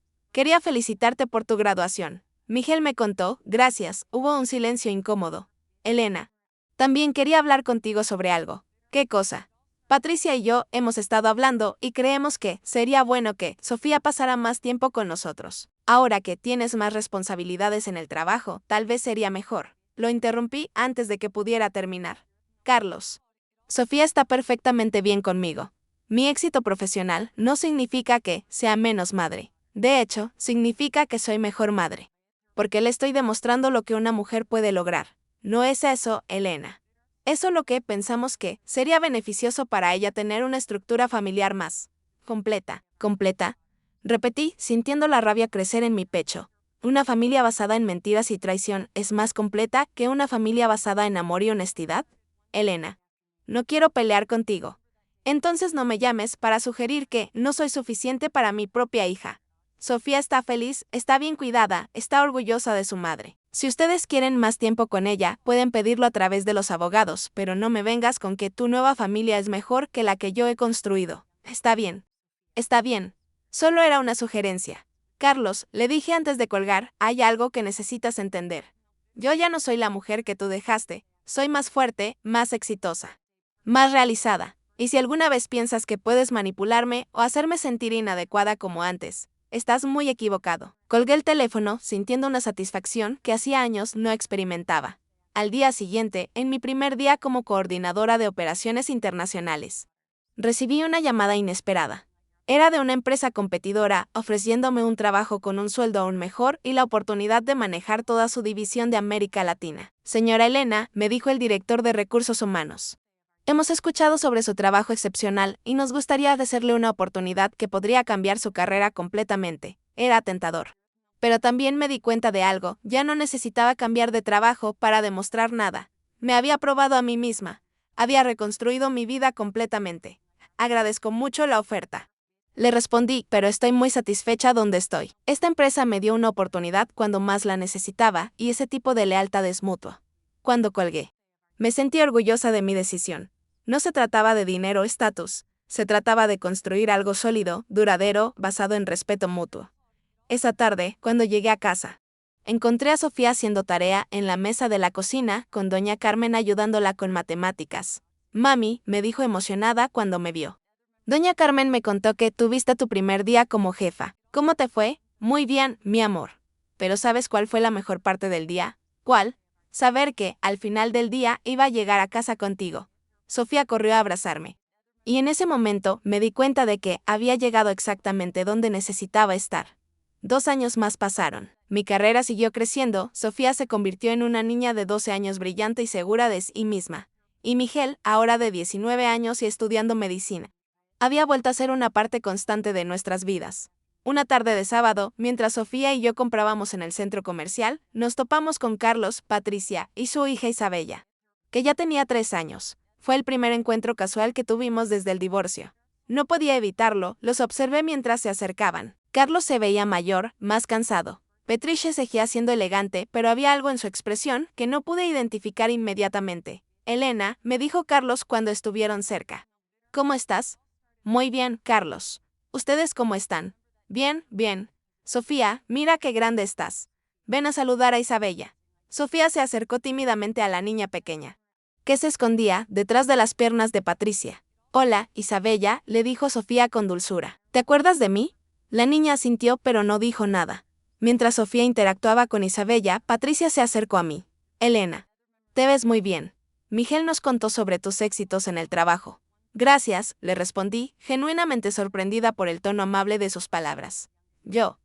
felicitarte por tu graduación. Miguel me contó, gracias. Hubo un silencio incómodo. Elena, también quería hablar contigo sobre algo. ¿Qué cosa? Patricia y yo hemos estado hablando y creemos que sería bueno que Sofía pasara más tiempo con nosotros. Ahora que tienes más responsabilidades en el trabajo, tal vez sería mejor. Lo interrumpí antes de que pudiera terminar. Carlos, Sofía está perfectamente bien conmigo. Mi éxito profesional no significa que sea menos madre. De hecho, significa que soy mejor madre. Porque le estoy demostrando lo que una mujer puede lograr. No es eso, Elena. Es solo que pensamos que sería beneficioso para ella tener una estructura familiar más completa. Repetí, sintiendo la rabia crecer en mi pecho. ¿Una familia basada en mentiras y traición es más completa que una familia basada en amor y honestidad? Elena, no quiero pelear contigo. Entonces no me llames para sugerir que no soy suficiente para mi propia hija. Sofía está feliz, está bien cuidada, está orgullosa de su madre. Si ustedes quieren más tiempo con ella, pueden pedirlo a través de los abogados, pero no me vengas con que tu nueva familia es mejor que la que yo he construido. Está bien. Está bien. Solo era una sugerencia. Carlos, le dije antes de colgar, hay algo que necesitas entender. Yo ya no soy la mujer que tú dejaste, soy más fuerte, más exitosa, más realizada. Y si alguna vez piensas que puedes manipularme o hacerme sentir inadecuada como antes, estás muy equivocado. Colgué el teléfono, sintiendo una satisfacción que hacía años no experimentaba. Al día siguiente, en mi primer día como coordinadora de operaciones internacionales, recibí una llamada inesperada. Era de una empresa competidora, ofreciéndome un trabajo con un sueldo aún mejor y la oportunidad de manejar toda su división de América Latina. Señora Elena, me dijo el director de Recursos Humanos. Hemos escuchado sobre su trabajo excepcional y nos gustaría ofrecerle una oportunidad que podría cambiar su carrera completamente. Era tentador. Pero también me di cuenta de algo, ya no necesitaba cambiar de trabajo para demostrar nada. Me había probado a mí misma. Había reconstruido mi vida completamente. Agradezco mucho la oferta. Le respondí, pero estoy muy satisfecha donde estoy. Esta empresa me dio una oportunidad cuando más la necesitaba y ese tipo de lealtad es mutua. Cuando colgué, me sentí orgullosa de mi decisión. No se trataba de dinero o estatus, se trataba de construir algo sólido, duradero, basado en respeto mutuo. Esa tarde, cuando llegué a casa, encontré a Sofía haciendo tarea en la mesa de la cocina, con doña Carmen ayudándola con matemáticas. Mami, me dijo emocionada cuando me vio. Doña Carmen me contó que tuviste tu primer día como jefa. ¿Cómo te fue? Muy bien, mi amor. Pero ¿sabes cuál fue la mejor parte del día? ¿Cuál? Saber que, al final del día, iba a llegar a casa contigo. Sofía corrió a abrazarme. Y en ese momento me di cuenta de que había llegado exactamente donde necesitaba estar. 2 años más pasaron. Mi carrera siguió creciendo, Sofía se convirtió en una niña de 12 años brillante y segura de sí misma. Y Miguel, ahora de 19 años y estudiando medicina, había vuelto a ser una parte constante de nuestras vidas. Una tarde de sábado, mientras Sofía y yo comprábamos en el centro comercial, nos topamos con Carlos, Patricia y su hija Isabella, que ya tenía 3 años. Fue el primer encuentro casual que tuvimos desde el divorcio. No podía evitarlo, los observé mientras se acercaban. Carlos se veía mayor, más cansado. Patricia seguía siendo elegante, pero había algo en su expresión que no pude identificar inmediatamente. Elena, me dijo Carlos cuando estuvieron cerca. ¿Cómo estás? Muy bien, Carlos. ¿Ustedes cómo están? Bien, bien. Sofía, mira qué grande estás. Ven a saludar a Isabella. Sofía se acercó tímidamente a la niña pequeña, que se escondía detrás de las piernas de Patricia. Hola, Isabella, le dijo Sofía con dulzura. ¿Te acuerdas de mí? La niña asintió pero no dijo nada. Mientras Sofía interactuaba con Isabella, Patricia se acercó a mí. Elena, te ves muy bien. Miguel nos contó sobre tus éxitos en el trabajo. Gracias, le respondí, genuinamente sorprendida por el tono amable de sus palabras. Yo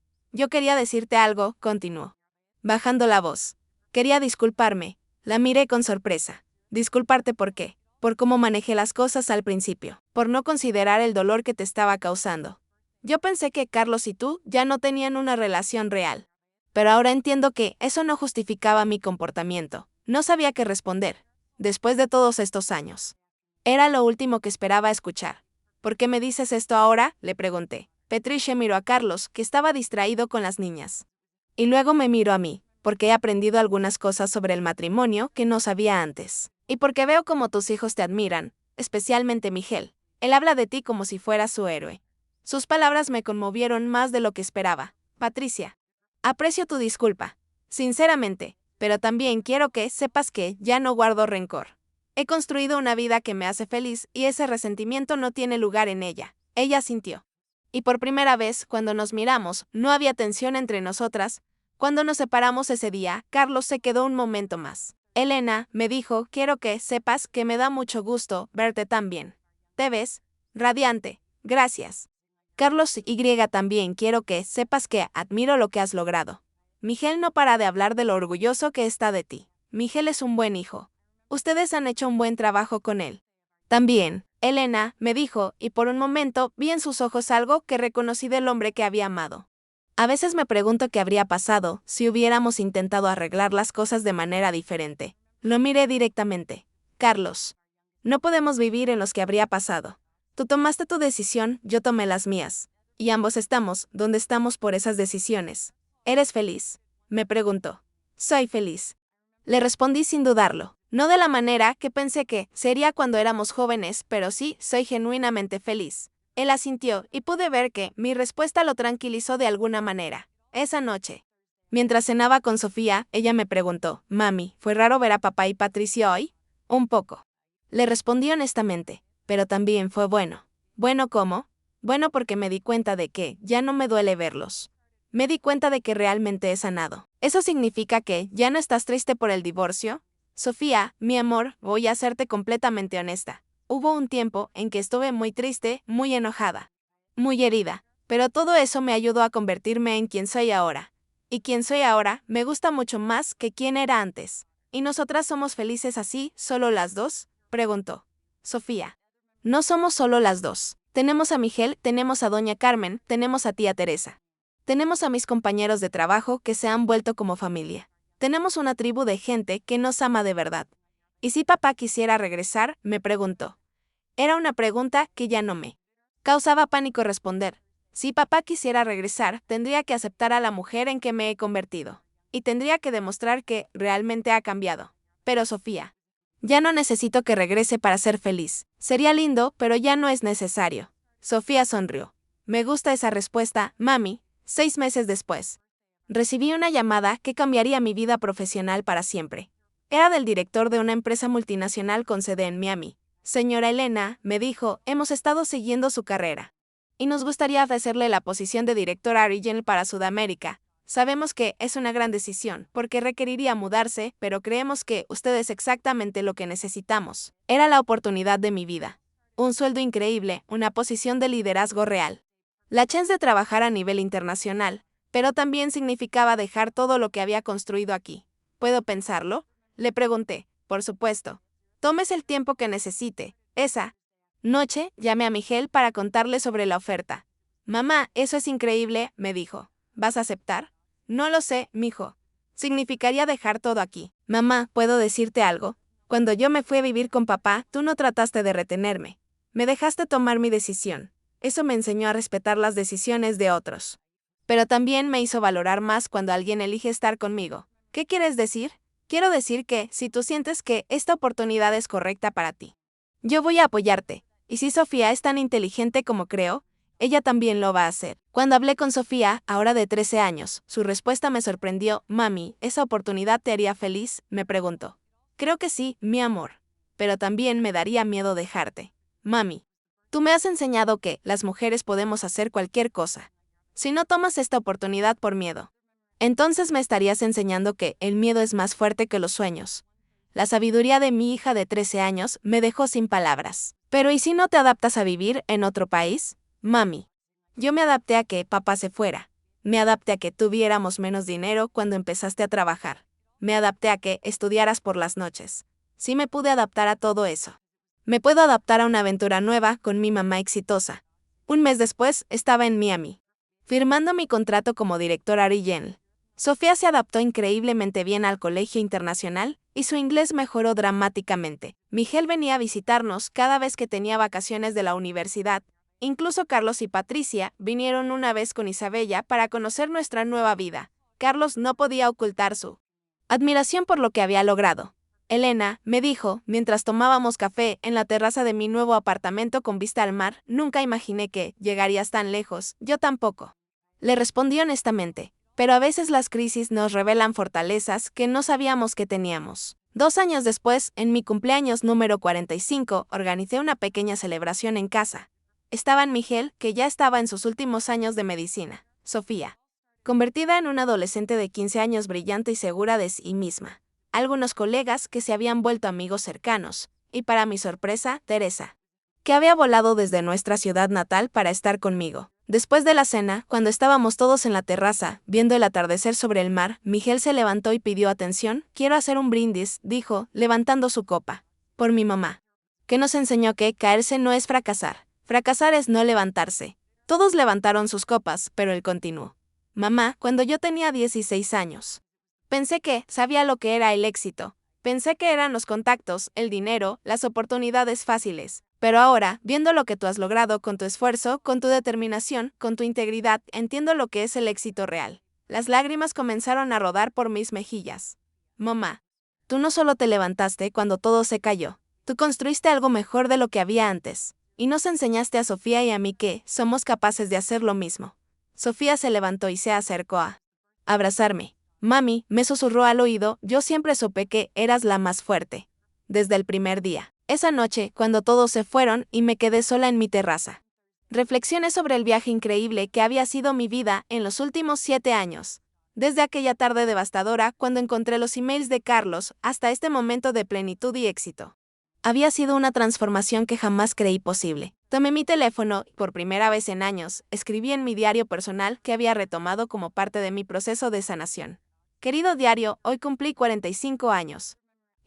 quería decirte algo, continuó, bajando la voz. Quería disculparme. La miré con sorpresa. ¿Disculparte por qué? Por cómo manejé las cosas al principio, por no considerar el dolor que te estaba causando. Yo pensé que Carlos y tú ya no tenían una relación real. Pero ahora entiendo que eso no justificaba mi comportamiento. No sabía qué responder. Después de todos estos años, era lo último que esperaba escuchar. ¿Por qué me dices esto ahora?, le pregunté. Patricia miró a Carlos, que estaba distraído con las niñas. Y luego me miró a mí, porque he aprendido algunas cosas sobre el matrimonio que no sabía antes. Y porque veo cómo tus hijos te admiran, especialmente Miguel. Él habla de ti como si fueras su héroe. Sus palabras me conmovieron más de lo que esperaba. Patricia, aprecio tu disculpa, sinceramente, pero también quiero que sepas que ya no guardo rencor. He construido una vida que me hace feliz y ese resentimiento no tiene lugar en ella. Ella sintió. Y por primera vez, cuando nos miramos, no había tensión entre nosotras. Cuando nos separamos ese día, Carlos se quedó un momento más. Elena, me dijo, quiero que sepas que me da mucho gusto verte tan bien. Te ves radiante. Gracias. Carlos Y también quiero que sepas que admiro lo que has logrado. Miguel no para de hablar de lo orgulloso que está de ti. Miguel es un buen hijo. Ustedes han hecho un buen trabajo con él. También, Elena, me dijo, y por un momento vi en sus ojos algo que reconocí del hombre que había amado. A veces me pregunto qué habría pasado si hubiéramos intentado arreglar las cosas de manera diferente. Lo miré directamente. Carlos, no podemos vivir en los que habría pasado. Tú tomaste tu decisión, yo tomé las mías. Y ambos estamos donde estamos por esas decisiones. ¿Eres feliz?, me preguntó. Soy feliz. Le respondí sin dudarlo. No de la manera que pensé que sería cuando éramos jóvenes, pero sí, soy genuinamente feliz. Él asintió y pude ver que mi respuesta lo tranquilizó de alguna manera. Esa noche, mientras cenaba con Sofía, ella me preguntó, Mami, ¿fue raro ver a papá y Patricia hoy? Un poco. Le respondí honestamente, pero también fue bueno. ¿Bueno cómo? Bueno, porque me di cuenta de que ya no me duele verlos. Me di cuenta de que realmente he sanado. ¿Eso significa que ya no estás triste por el divorcio? Sofía, mi amor, voy a serte completamente honesta. Hubo un tiempo en que estuve muy triste, muy enojada, muy herida, pero todo eso me ayudó a convertirme en quien soy ahora. Y quien soy ahora me gusta mucho más que quien era antes. ¿Y nosotras somos felices así, solo las dos?, preguntó Sofía. No somos solo las dos. Tenemos a Miguel, tenemos a doña Carmen, tenemos a tía Teresa. Tenemos a mis compañeros de trabajo que se han vuelto como familia. Tenemos una tribu de gente que nos ama de verdad. ¿Y si papá quisiera regresar?, me preguntó. Era una pregunta que ya no me causaba pánico responder. Si papá quisiera regresar, tendría que aceptar a la mujer en que me he convertido. Y tendría que demostrar que realmente ha cambiado. Pero Sofía, ya no necesito que regrese para ser feliz. Sería lindo, pero ya no es necesario. Sofía sonrió. Me gusta esa respuesta, mami. 6 meses después, recibí una llamada que cambiaría mi vida profesional para siempre. Era del director de una empresa multinacional con sede en Miami. Señora Elena, me dijo, hemos estado siguiendo su carrera. Y nos gustaría ofrecerle la posición de directora regional para Sudamérica. Sabemos que es una gran decisión, porque requeriría mudarse, pero creemos que usted es exactamente lo que necesitamos. Era la oportunidad de mi vida. Un sueldo increíble, una posición de liderazgo real. La chance de trabajar a nivel internacional, pero también significaba dejar todo lo que había construido aquí. ¿Puedo pensarlo?, le pregunté. Por supuesto. Tómese el tiempo que necesite. Esa noche llamé a Miguel para contarle sobre la oferta. Mamá, eso es increíble, me dijo. ¿Vas a aceptar? No lo sé, mijo. Significaría dejar todo aquí. Mamá, ¿puedo decirte algo? Cuando yo me fui a vivir con papá, tú no trataste de retenerme. Me dejaste tomar mi decisión. Eso me enseñó a respetar las decisiones de otros. Pero también me hizo valorar más cuando alguien elige estar conmigo. ¿Qué quieres decir? Quiero decir que, si tú sientes que esta oportunidad es correcta para ti, yo voy a apoyarte. Y si Sofía es tan inteligente como creo, ella también lo va a hacer. Cuando hablé con Sofía, ahora de 13 años, su respuesta me sorprendió. Mami, ¿esa oportunidad te haría feliz?, me preguntó. Creo que sí, mi amor. Pero también me daría miedo dejarte. Mami, tú me has enseñado que las mujeres podemos hacer cualquier cosa. Si no tomas esta oportunidad por miedo, entonces me estarías enseñando que el miedo es más fuerte que los sueños. La sabiduría de mi hija de 13 años me dejó sin palabras. Pero ¿y si no te adaptas a vivir en otro país? Mami, yo me adapté a que papá se fuera. Me adapté a que tuviéramos menos dinero cuando empezaste a trabajar. Me adapté a que estudiaras por las noches. Sí me pude adaptar a todo eso. Me puedo adaptar a una aventura nueva con mi mamá exitosa. Un mes después, estaba en Miami, firmando mi contrato como directora regional. Sofía se adaptó increíblemente bien al colegio internacional, y su inglés mejoró dramáticamente. Miguel venía a visitarnos cada vez que tenía vacaciones de la universidad. Incluso Carlos y Patricia vinieron una vez con Isabella para conocer nuestra nueva vida. Carlos no podía ocultar su admiración por lo que había logrado. Elena, me dijo, mientras tomábamos café en la terraza de mi nuevo apartamento con vista al mar, nunca imaginé que llegarías tan lejos. Yo tampoco. Le respondí honestamente, pero a veces las crisis nos revelan fortalezas que no sabíamos que teníamos. 2 años después, en mi cumpleaños número 45, organicé una pequeña celebración en casa. Estaban Miguel, que ya estaba en sus últimos años de medicina, Sofía, convertida en una adolescente de 15 años brillante y segura de sí misma, algunos colegas que se habían vuelto amigos cercanos, y para mi sorpresa, Teresa, que había volado desde nuestra ciudad natal para estar conmigo. Después de la cena, cuando estábamos todos en la terraza, viendo el atardecer sobre el mar, Miguel se levantó y pidió atención. Quiero hacer un brindis, dijo, levantando su copa. Por mi mamá, que nos enseñó que caerse no es fracasar. Fracasar es no levantarse. Todos levantaron sus copas, pero él continuó. Mamá, cuando yo tenía 16 años, pensé que sabía lo que era el éxito. Pensé que eran los contactos, el dinero, las oportunidades fáciles. Pero ahora, viendo lo que tú has logrado con tu esfuerzo, con tu determinación, con tu integridad, entiendo lo que es el éxito real. Las lágrimas comenzaron a rodar por mis mejillas. Mamá, tú no solo te levantaste cuando todo se cayó, tú construiste algo mejor de lo que había antes. Y nos enseñaste a Sofía y a mí que somos capaces de hacer lo mismo. Sofía se levantó y se acercó a abrazarme. Mami, me susurró al oído, yo siempre supe que eras la más fuerte. Desde el primer día. Esa noche, cuando todos se fueron y me quedé sola en mi terraza, Reflexioné sobre el viaje increíble que había sido mi vida en los últimos 7 años. Desde aquella tarde devastadora cuando encontré los emails de Carlos hasta este momento de plenitud y éxito. Había sido una transformación que jamás creí posible. Tomé mi teléfono y por primera vez en años, escribí en mi diario personal que había retomado como parte de mi proceso de sanación. Querido diario, hoy cumplí 45 años.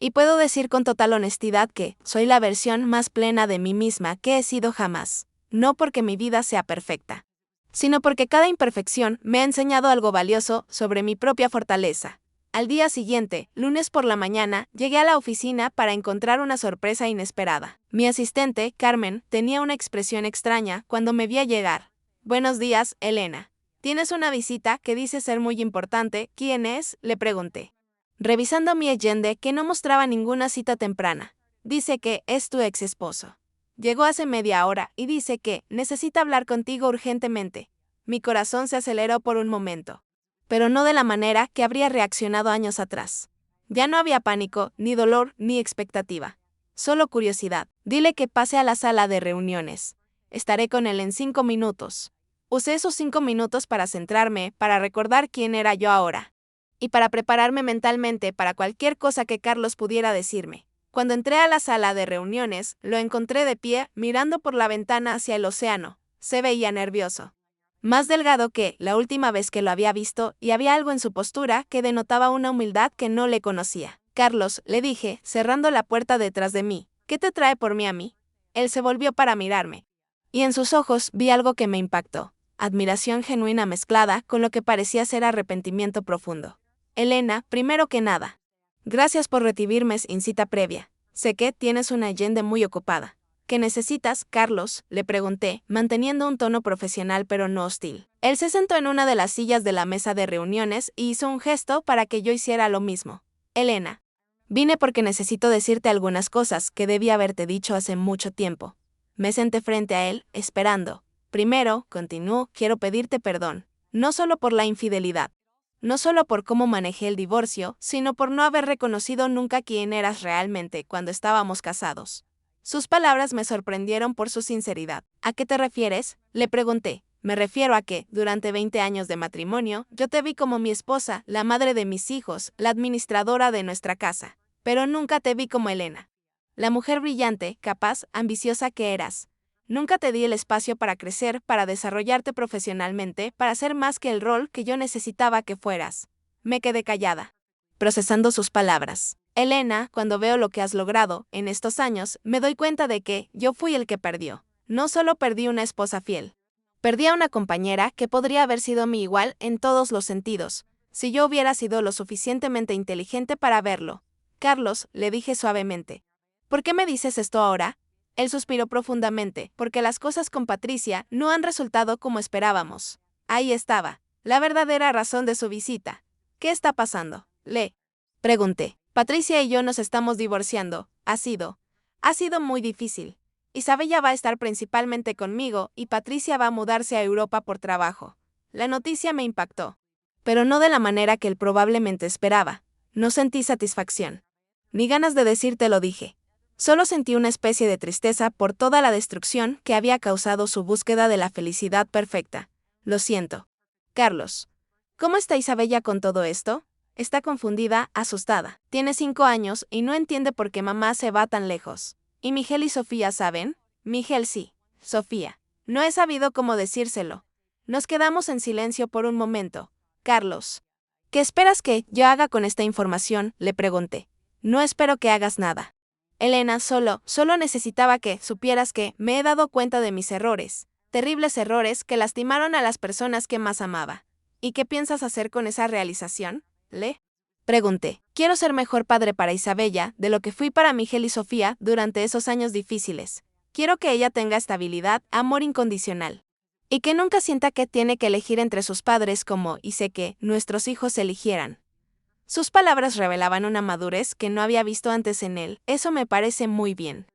Y puedo decir con total honestidad que soy la versión más plena de mí misma que he sido jamás. No porque mi vida sea perfecta, sino porque cada imperfección me ha enseñado algo valioso sobre mi propia fortaleza. Al día siguiente, lunes por la mañana, llegué a la oficina para encontrar una sorpresa inesperada. Mi asistente, Carmen, tenía una expresión extraña cuando me vi llegar. Buenos días, Elena. Tienes una visita que dice ser muy importante. ¿Quién es?, le pregunté. Revisando mi agenda que no mostraba ninguna cita temprana. Dice que es tu ex esposo. Llegó hace media hora y dice que necesita hablar contigo urgentemente. Mi corazón se aceleró por un momento, pero no de la manera que habría reaccionado años atrás. Ya no había pánico, ni dolor, ni expectativa. Solo curiosidad. Dile que pase a la sala de reuniones. Estaré con él en 5 minutos. Usé esos 5 minutos para centrarme, para recordar quién era yo ahora. Y para prepararme mentalmente para cualquier cosa que Carlos pudiera decirme. Cuando entré a la sala de reuniones, lo encontré de pie, mirando por la ventana hacia el océano. Se veía nervioso. Más delgado que la última vez que lo había visto, y había algo en su postura que denotaba una humildad que no le conocía. Carlos, le dije, cerrando la puerta detrás de mí, ¿qué te trae por mí a mí? Él se volvió para mirarme. Y en sus ojos vi algo que me impactó. Admiración genuina mezclada con lo que parecía ser arrepentimiento profundo. Elena, primero que nada, gracias por recibirme sin cita previa. Sé que tienes una agenda muy ocupada. ¿Qué necesitas, Carlos?, le pregunté, manteniendo un tono profesional pero no hostil. Él se sentó en una de las sillas de la mesa de reuniones y hizo un gesto para que yo hiciera lo mismo. Elena, vine porque necesito decirte algunas cosas que debí haberte dicho hace mucho tiempo. Me senté frente a él, esperando. Primero, continuó, quiero pedirte perdón. No solo por la infidelidad. No solo por cómo manejé el divorcio, sino por no haber reconocido nunca quién eras realmente cuando estábamos casados. Sus palabras me sorprendieron por su sinceridad. ¿A qué te refieres?, le pregunté. Me refiero a que, durante 20 años de matrimonio, yo te vi como mi esposa, la madre de mis hijos, la administradora de nuestra casa. Pero nunca te vi como Elena. La mujer brillante, capaz, ambiciosa que eras. Nunca te di el espacio para crecer, para desarrollarte profesionalmente, para ser más que el rol que yo necesitaba que fueras. Me quedé callada, procesando sus palabras. Elena, cuando veo lo que has logrado en estos años, me doy cuenta de que yo fui el que perdió. No solo perdí una esposa fiel. Perdí a una compañera que podría haber sido mi igual en todos los sentidos, si yo hubiera sido lo suficientemente inteligente para verlo. Carlos, le dije suavemente. ¿Por qué me dices esto ahora? Él suspiró profundamente, porque las cosas con Patricia no han resultado como esperábamos. Ahí estaba, la verdadera razón de su visita. ¿Qué está pasando?, le pregunté. Patricia y yo nos estamos divorciando. Ha sido muy difícil. Isabella va a estar principalmente conmigo y Patricia va a mudarse a Europa por trabajo. La noticia me impactó, pero no de la manera que él probablemente esperaba. No sentí satisfacción, ni ganas de decírtelo, dije. Solo sentí una especie de tristeza por toda la destrucción que había causado su búsqueda de la felicidad perfecta. Lo siento. Carlos, ¿cómo está Isabella con todo esto? Está confundida, asustada. Tiene 5 años y no entiende por qué mamá se va tan lejos. ¿Y Miguel y Sofía saben? Miguel sí. Sofía. No he sabido cómo decírselo. Nos quedamos en silencio por un momento. Carlos, ¿qué esperas que yo haga con esta información?, le pregunté. No espero que hagas nada. Elena, solo necesitaba que supieras que me he dado cuenta de mis errores, terribles errores que lastimaron a las personas que más amaba. ¿Y qué piensas hacer con esa realización?, le pregunté. Quiero ser mejor padre para Isabella de lo que fui para Miguel y Sofía durante esos años difíciles. Quiero que ella tenga estabilidad, amor incondicional. Y que nunca sienta que tiene que elegir entre sus padres como hice que nuestros hijos eligieran. Sus palabras revelaban una madurez que no había visto antes en él. Eso me parece muy bien.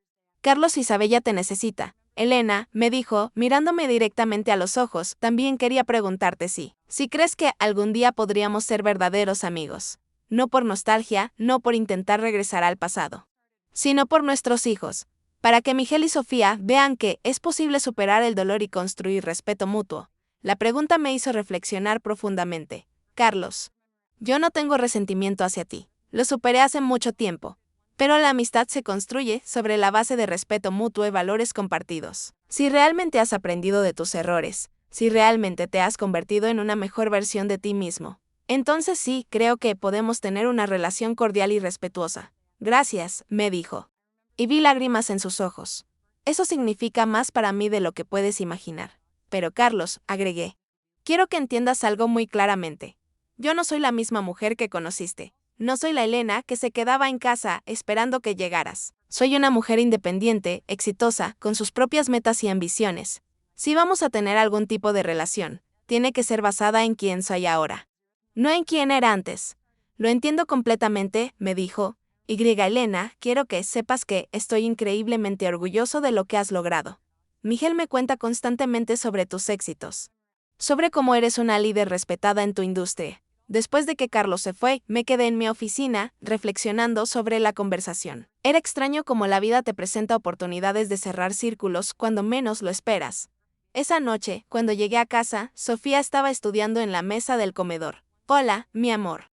Carlos, Isabella te necesita. Elena, me dijo, mirándome directamente a los ojos, también quería preguntarte si crees que algún día podríamos ser verdaderos amigos. No por nostalgia, no por intentar regresar al pasado, sino por nuestros hijos. Para que Miguel y Sofía vean que es posible superar el dolor y construir respeto mutuo. La pregunta me hizo reflexionar profundamente. Carlos, yo no tengo resentimiento hacia ti. Lo superé hace mucho tiempo. Pero la amistad se construye sobre la base de respeto mutuo y valores compartidos. Si realmente has aprendido de tus errores, si realmente te has convertido en una mejor versión de ti mismo, entonces sí, creo que podemos tener una relación cordial y respetuosa. Gracias, me dijo. Y vi lágrimas en sus ojos. Eso significa más para mí de lo que puedes imaginar. Pero Carlos, agregué, quiero que entiendas algo muy claramente. Yo no soy la misma mujer que conociste. No soy la Elena que se quedaba en casa esperando que llegaras. Soy una mujer independiente, exitosa, con sus propias metas y ambiciones. Si vamos a tener algún tipo de relación, tiene que ser basada en quién soy ahora. No en quién era antes. Lo entiendo completamente, me dijo. Elena, quiero que sepas que estoy increíblemente orgulloso de lo que has logrado. Miguel me cuenta constantemente sobre tus éxitos. Sobre cómo eres una líder respetada en tu industria. Después de que Carlos se fue, me quedé en mi oficina, reflexionando sobre la conversación. Era extraño cómo la vida te presenta oportunidades de cerrar círculos cuando menos lo esperas. Esa noche, cuando llegué a casa, Sofía estaba estudiando en la mesa del comedor. Hola, mi amor.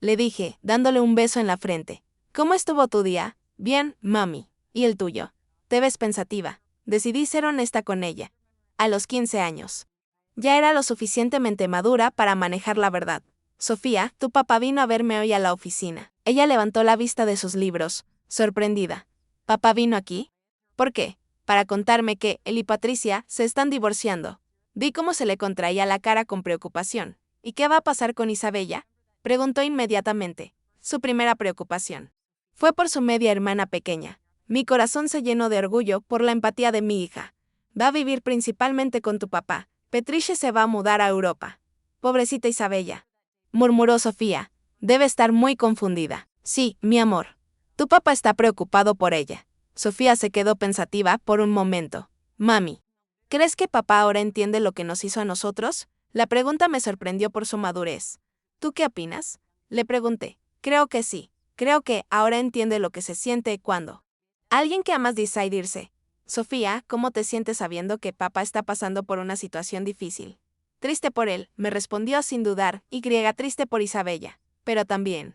Le dije, dándole un beso en la frente. ¿Cómo estuvo tu día? Bien, mami. ¿Y el tuyo? Te ves pensativa. Decidí ser honesta con ella. A los 15 años. Ya era lo suficientemente madura para manejar la verdad. Sofía, tu papá vino a verme hoy a la oficina. Ella levantó la vista de sus libros, sorprendida. ¿Papá vino aquí? ¿Por qué? Para contarme que él y Patricia se están divorciando. Vi cómo se le contraía la cara con preocupación. ¿Y qué va a pasar con Isabella? Preguntó inmediatamente. Su primera preocupación fue por su media hermana pequeña. Mi corazón se llenó de orgullo por la empatía de mi hija. Va a vivir principalmente con tu papá. Patricia se va a mudar a Europa. Pobrecita Isabella, murmuró Sofía. Debe estar muy confundida. Sí, mi amor. Tu papá está preocupado por ella. Sofía se quedó pensativa por un momento. Mami, ¿crees que papá ahora entiende lo que nos hizo a nosotros? La pregunta me sorprendió por su madurez. ¿Tú qué opinas? Le pregunté. Creo que sí. Creo que ahora entiende lo que se siente cuando alguien que amas decide irse. Sofía, ¿cómo te sientes sabiendo que papá está pasando por una situación difícil? Triste por él, me respondió sin dudar, y triste por Isabella. Pero también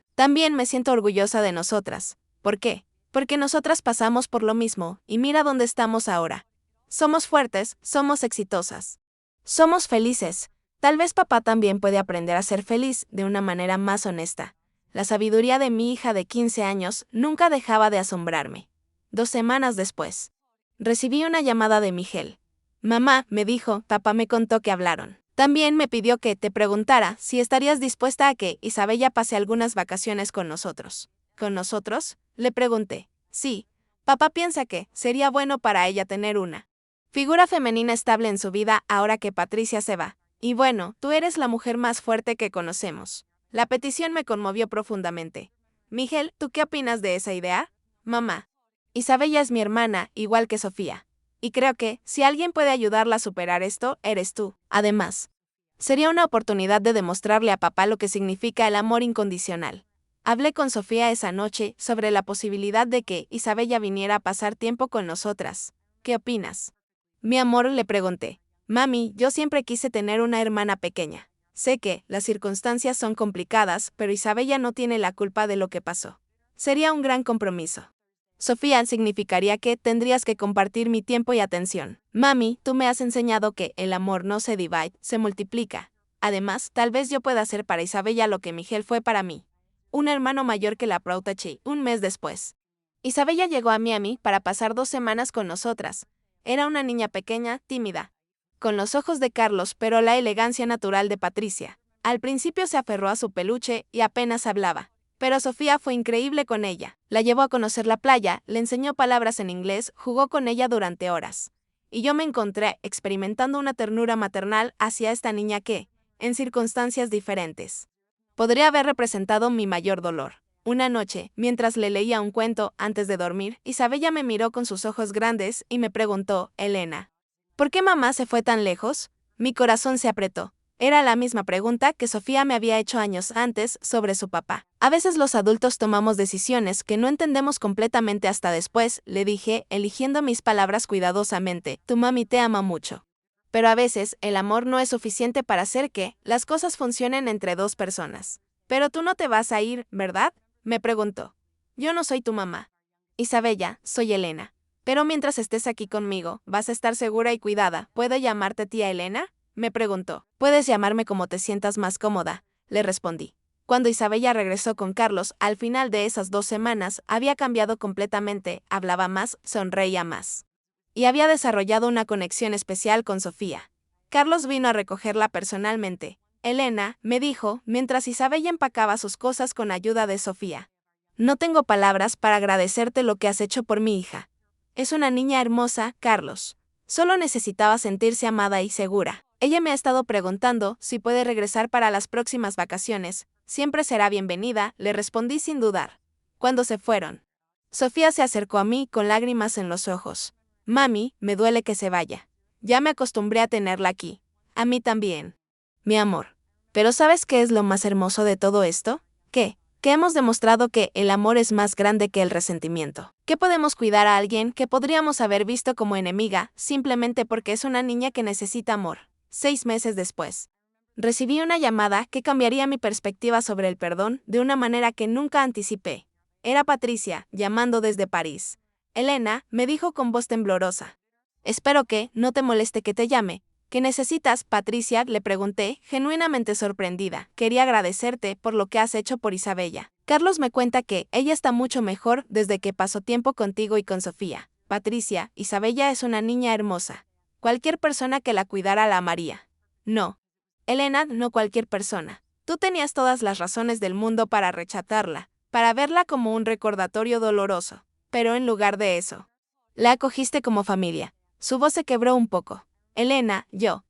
me siento orgullosa de nosotras. ¿Por qué? Porque nosotras pasamos por lo mismo, y mira dónde estamos ahora. Somos fuertes, somos exitosas. Somos felices. Tal vez papá también puede aprender a ser feliz de una manera más honesta. La sabiduría de mi hija de 15 años nunca dejaba de asombrarme. 2 semanas después, recibí una llamada de Miguel. Mamá, me dijo, papá me contó que hablaron. También me pidió que te preguntara si estarías dispuesta a que Isabella pase algunas vacaciones con nosotros. ¿Con nosotros? Le pregunté. Sí, papá piensa que sería bueno para ella tener una figura femenina estable en su vida ahora que Patricia se va. Y bueno, tú eres la mujer más fuerte que conocemos. La petición me conmovió profundamente. Miguel, ¿tú qué opinas de esa idea? Mamá, Isabella es mi hermana, igual que Sofía. Y creo que, si alguien puede ayudarla a superar esto, eres tú. Además, sería una oportunidad de demostrarle a papá lo que significa el amor incondicional. Hablé con Sofía esa noche sobre la posibilidad de que Isabella viniera a pasar tiempo con nosotras. ¿Qué opinas? Mi amor, le pregunté. Mami, yo siempre quise tener una hermana pequeña. Sé que las circunstancias son complicadas, pero Isabella no tiene la culpa de lo que pasó. Sería un gran compromiso. Sofía, significaría que tendrías que compartir mi tiempo y atención. Mami, tú me has enseñado que el amor no se divide, se multiplica. Además, tal vez yo pueda ser para Isabella lo que Miguel fue para mí. Un hermano mayor que la protegió. Un mes después, Isabella llegó a Miami para pasar 2 semanas con nosotras. Era una niña pequeña, tímida, con los ojos de Carlos pero la elegancia natural de Patricia. Al principio se aferró a su peluche y apenas hablaba. Pero Sofía fue increíble con ella. La llevó a conocer la playa, le enseñó palabras en inglés, jugó con ella durante horas. Y yo me encontré experimentando una ternura maternal hacia esta niña que, en circunstancias diferentes, podría haber representado mi mayor dolor. Una noche, mientras le leía un cuento antes de dormir, Isabella me miró con sus ojos grandes y me preguntó, Elena, ¿por qué mamá se fue tan lejos? Mi corazón se apretó. Era la misma pregunta que Sofía me había hecho años antes sobre su papá. A veces los adultos tomamos decisiones que no entendemos completamente hasta después, le dije, eligiendo mis palabras cuidadosamente. Tu mami te ama mucho. Pero a veces el amor no es suficiente para hacer que las cosas funcionen entre dos personas. Pero tú no te vas a ir, ¿verdad? Me preguntó. Yo no soy tu mamá. Isabella, soy Elena. Pero mientras estés aquí conmigo, vas a estar segura y cuidada. ¿Puedo llamarte tía Elena? Me preguntó. Puedes llamarme como te sientas más cómoda, le respondí. Cuando Isabella regresó con Carlos, al final de esas 2 semanas, había cambiado completamente, hablaba más, sonreía más. Y había desarrollado una conexión especial con Sofía. Carlos vino a recogerla personalmente. Elena, me dijo, mientras Isabella empacaba sus cosas con ayuda de Sofía. No tengo palabras para agradecerte lo que has hecho por mi hija. Es una niña hermosa, Carlos. Solo necesitaba sentirse amada y segura. Ella me ha estado preguntando si puede regresar para las próximas vacaciones. Siempre será bienvenida, le respondí sin dudar. Cuando se fueron, Sofía se acercó a mí con lágrimas en los ojos. Mami, me duele que se vaya. Ya me acostumbré a tenerla aquí. A mí también. Mi amor. Pero ¿sabes qué es lo más hermoso de todo esto? ¿Qué? Que hemos demostrado que el amor es más grande que el resentimiento. Que podemos cuidar a alguien que podríamos haber visto como enemiga, simplemente porque es una niña que necesita amor. 6 meses después, recibí una llamada que cambiaría mi perspectiva sobre el perdón de una manera que nunca anticipé. Era Patricia, llamando desde París. Elena, me dijo con voz temblorosa. Espero que no te moleste que te llame. ¿Qué necesitas, Patricia?, le pregunté, genuinamente sorprendida. Quería agradecerte por lo que has hecho por Isabella. Carlos me cuenta que ella está mucho mejor desde que pasó tiempo contigo y con Sofía. Patricia, Isabella es una niña hermosa. Cualquier persona que la cuidara la amaría. No. Elena, no cualquier persona. Tú tenías todas las razones del mundo para rechazarla, para verla como un recordatorio doloroso. Pero en lugar de eso, la acogiste como familia. Su voz se quebró un poco. Elena, yo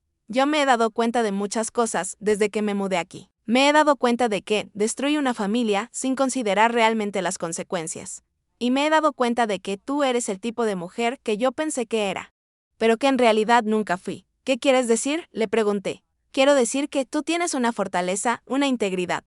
me he dado cuenta de muchas cosas desde que me mudé aquí. Me he dado cuenta de que destruí una familia sin considerar realmente las consecuencias. Y me he dado cuenta de que tú eres el tipo de mujer que yo pensé que era, pero que en realidad nunca fui. ¿Qué quieres decir?, le pregunté. Quiero decir que tú tienes una fortaleza, una integridad,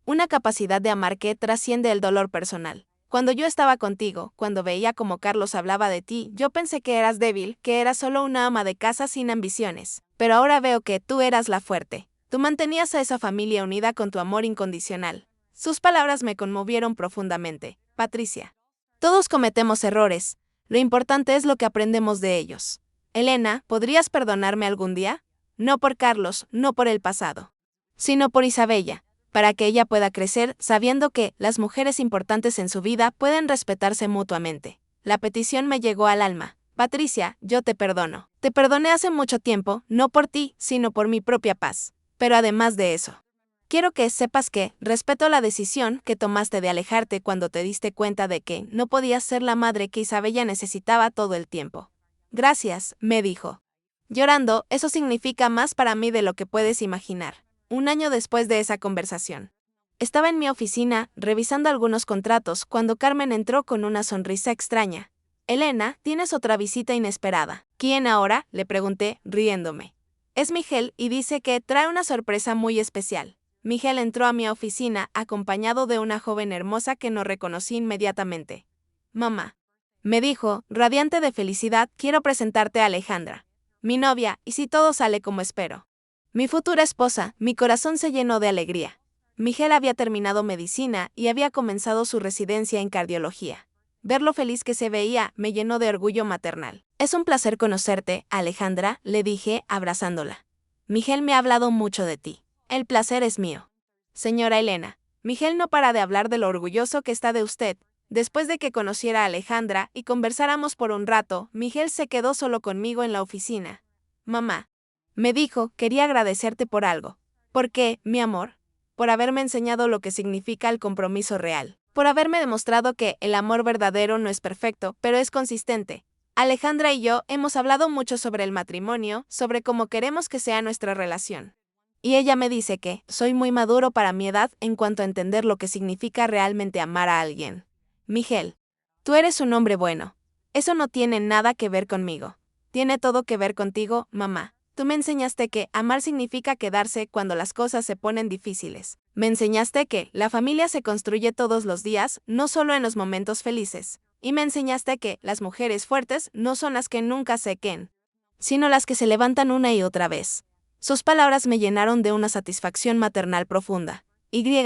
una capacidad de amar que trasciende el dolor personal. Cuando yo estaba contigo, cuando veía cómo Carlos hablaba de ti, yo pensé que eras débil, que eras solo una ama de casa sin ambiciones. Pero ahora veo que tú eras la fuerte. Tú mantenías a esa familia unida con tu amor incondicional. Sus palabras me conmovieron profundamente. Patricia. Todos cometemos errores. Lo importante es lo que aprendemos de ellos. Elena, ¿podrías perdonarme algún día? No por Carlos, no por el pasado, sino por Isabella, para que ella pueda crecer sabiendo que las mujeres importantes en su vida pueden respetarse mutuamente. La petición me llegó al alma. Patricia, yo te perdono. Te perdoné hace mucho tiempo, no por ti, sino por mi propia paz. Pero además de eso, quiero que sepas que respeto la decisión que tomaste de alejarte cuando te diste cuenta de que no podías ser la madre que Isabella necesitaba todo el tiempo. Gracias, me dijo. Llorando, eso significa más para mí de lo que puedes imaginar. Un año después de esa conversación, estaba en mi oficina, revisando algunos contratos, cuando Carmen entró con una sonrisa extraña. Elena, tienes otra visita inesperada. ¿Quién ahora?, le pregunté, riéndome. Es Miguel y dice que trae una sorpresa muy especial. Miguel entró a mi oficina acompañado de una joven hermosa que no reconocí inmediatamente. Mamá, me dijo, radiante de felicidad, quiero presentarte a Alejandra, mi novia, y si todo sale como espero, mi futura esposa. Mi corazón se llenó de alegría. Miguel había terminado medicina y había comenzado su residencia en cardiología. Ver lo feliz que se veía me llenó de orgullo maternal. Es un placer conocerte, Alejandra, le dije, abrazándola. Miguel me ha hablado mucho de ti. El placer es mío. Señora Elena, Miguel no para de hablar de lo orgulloso que está de usted. Después de que conociera a Alejandra y conversáramos por un rato, Miguel se quedó solo conmigo en la oficina. Mamá, me dijo, quería agradecerte por algo. ¿Por qué, mi amor? Por haberme enseñado lo que significa el compromiso real. Por haberme demostrado que el amor verdadero no es perfecto, pero es consistente. Alejandra y yo hemos hablado mucho sobre el matrimonio, sobre cómo queremos que sea nuestra relación. Y ella me dice que soy muy maduro para mi edad en cuanto a entender lo que significa realmente amar a alguien. Miguel, tú eres un hombre bueno. Eso no tiene nada que ver conmigo. Tiene todo que ver contigo, mamá. Tú me enseñaste que amar significa quedarse cuando las cosas se ponen difíciles. Me enseñaste que la familia se construye todos los días, no solo en los momentos felices. Y me enseñaste que las mujeres fuertes no son las que nunca se queden, sino las que se levantan una y otra vez. Sus palabras me llenaron de una satisfacción maternal profunda.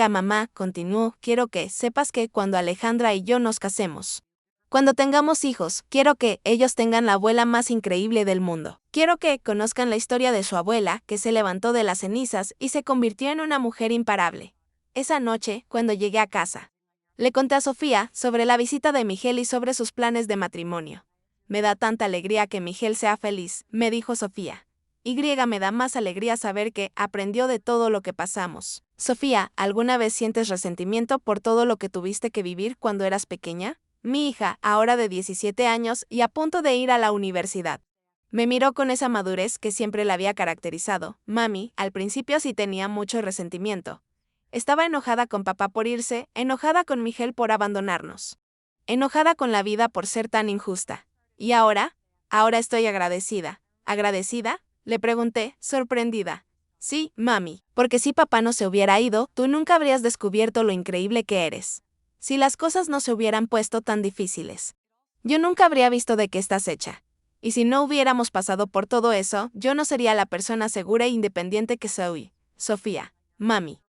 Mamá, continuó, quiero que sepas que cuando Alejandra y yo nos casemos, cuando tengamos hijos, quiero que ellos tengan la abuela más increíble del mundo. Quiero que conozcan la historia de su abuela, que se levantó de las cenizas y se convirtió en una mujer imparable. Esa noche, cuando llegué a casa, le conté a Sofía sobre la visita de Miguel y sobre sus planes de matrimonio. Me da tanta alegría que Miguel sea feliz, me dijo Sofía. Me da más alegría saber que aprendió de todo lo que pasamos. Sofía, ¿alguna vez sientes resentimiento por todo lo que tuviste que vivir cuando eras pequeña? Mi hija, ahora de 17 años y a punto de ir a la universidad, me miró con esa madurez que siempre la había caracterizado. Mami, al principio sí tenía mucho resentimiento. Estaba enojada con papá por irse, enojada con Miguel por abandonarnos, enojada con la vida por ser tan injusta. ¿Y ahora? Ahora estoy agradecida. ¿Agradecida? Le pregunté, sorprendida. Sí, mami, porque si papá no se hubiera ido, tú nunca habrías descubierto lo increíble que eres. Si las cosas no se hubieran puesto tan difíciles, yo nunca habría visto de qué estás hecha. Y si no hubiéramos pasado por todo eso, yo no sería la persona segura e independiente que soy. Sofía, mami.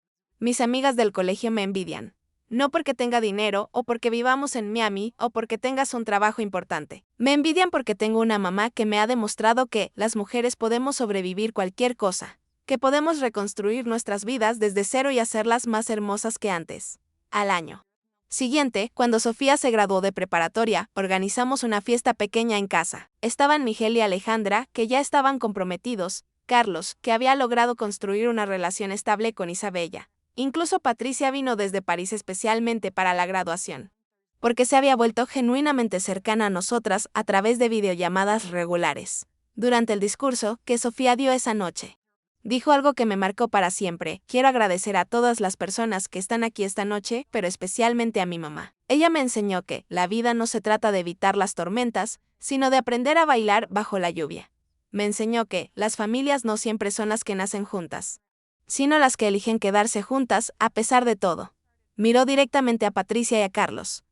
Mis amigas del colegio me envidian. No porque tenga dinero, o porque vivamos en Miami, o porque tengas un trabajo importante. Me envidian porque tengo una mamá que me ha demostrado que las mujeres podemos sobrevivir cualquier cosa, que podemos reconstruir nuestras vidas desde cero y hacerlas más hermosas que antes. Al año siguiente, cuando Sofía se graduó de preparatoria, organizamos una fiesta pequeña en casa. Estaban Miguel y Alejandra, que ya estaban comprometidos, Carlos, que había logrado construir una relación estable con Isabella. Incluso Patricia vino desde París especialmente para la graduación, porque se había vuelto genuinamente cercana a nosotras a través de videollamadas regulares. Durante el discurso que Sofía dio esa noche, dijo algo que me marcó para siempre. Quiero agradecer a todas las personas que están aquí esta noche, pero especialmente a mi mamá. Ella me enseñó que la vida no se trata de evitar las tormentas, sino de aprender a bailar bajo la lluvia. Me enseñó que las familias no siempre son las que nacen juntas, sino las que eligen quedarse juntas a pesar de todo. Miró directamente a Patricia y a Carlos.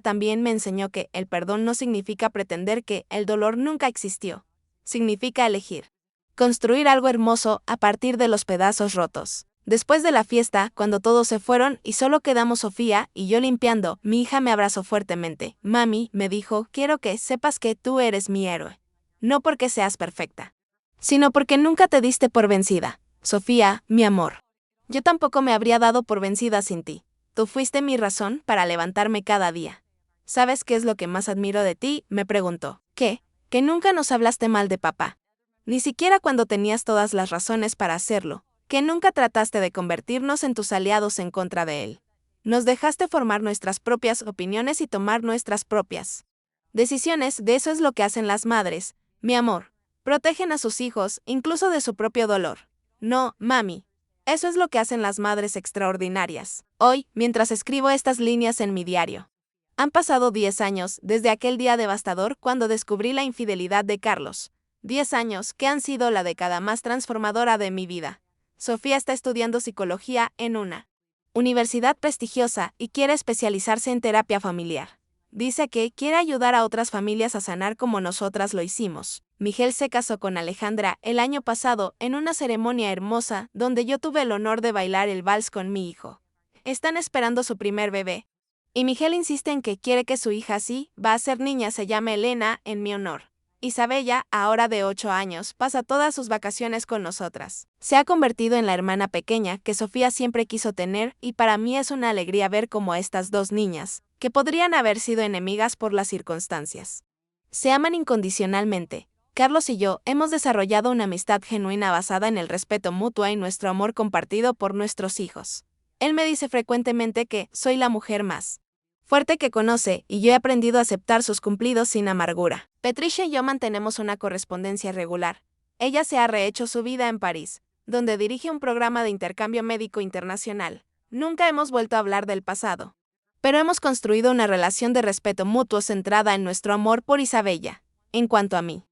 También me enseñó que el perdón no significa pretender que el dolor nunca existió. Significa elegir construir algo hermoso a partir de los pedazos rotos. Después de la fiesta, cuando todos se fueron y solo quedamos Sofía y yo limpiando, mi hija me abrazó fuertemente. Mami, me dijo, quiero que sepas que tú eres mi héroe. No porque seas perfecta, sino porque nunca te diste por vencida. Sofía, mi amor. Yo tampoco me habría dado por vencida sin ti. Tú fuiste mi razón para levantarme cada día. ¿Sabes qué es lo que más admiro de ti?, me preguntó. ¿Qué? Que nunca nos hablaste mal de papá. Ni siquiera cuando tenías todas las razones para hacerlo, que nunca trataste de convertirnos en tus aliados en contra de él. Nos dejaste formar nuestras propias opiniones y tomar nuestras propias decisiones. De eso es lo que hacen las madres, mi amor. Protegen a sus hijos, incluso de su propio dolor. No, mami. Eso es lo que hacen las madres extraordinarias. Hoy, mientras escribo estas líneas en mi diario, han pasado 10 años desde aquel día devastador cuando descubrí la infidelidad de Carlos. 10 años que han sido la década más transformadora de mi vida. Sofía está estudiando psicología en una universidad prestigiosa y quiere especializarse en terapia familiar. Dice que quiere ayudar a otras familias a sanar como nosotras lo hicimos. Miguel se casó con Alejandra el año pasado en una ceremonia hermosa donde yo tuve el honor de bailar el vals con mi hijo. Están esperando su primer bebé. Y Miguel insiste en que quiere que su hija, sí, va a ser niña, se llame Elena en mi honor. Isabella, ahora de 8 años, pasa todas sus vacaciones con nosotras. Se ha convertido en la hermana pequeña que Sofía siempre quiso tener y para mí es una alegría ver cómo estas dos niñas, que podrían haber sido enemigas por las circunstancias, se aman incondicionalmente. Carlos y yo hemos desarrollado una amistad genuina basada en el respeto mutuo y nuestro amor compartido por nuestros hijos. Él me dice frecuentemente que soy la mujer más fuerte que conoce, y yo he aprendido a aceptar sus cumplidos sin amargura. Patricia y yo mantenemos una correspondencia regular. Ella se ha rehecho su vida en París, donde dirige un programa de intercambio médico internacional. Nunca hemos vuelto a hablar del pasado, pero hemos construido una relación de respeto mutuo centrada en nuestro amor por Isabella. En cuanto a mí,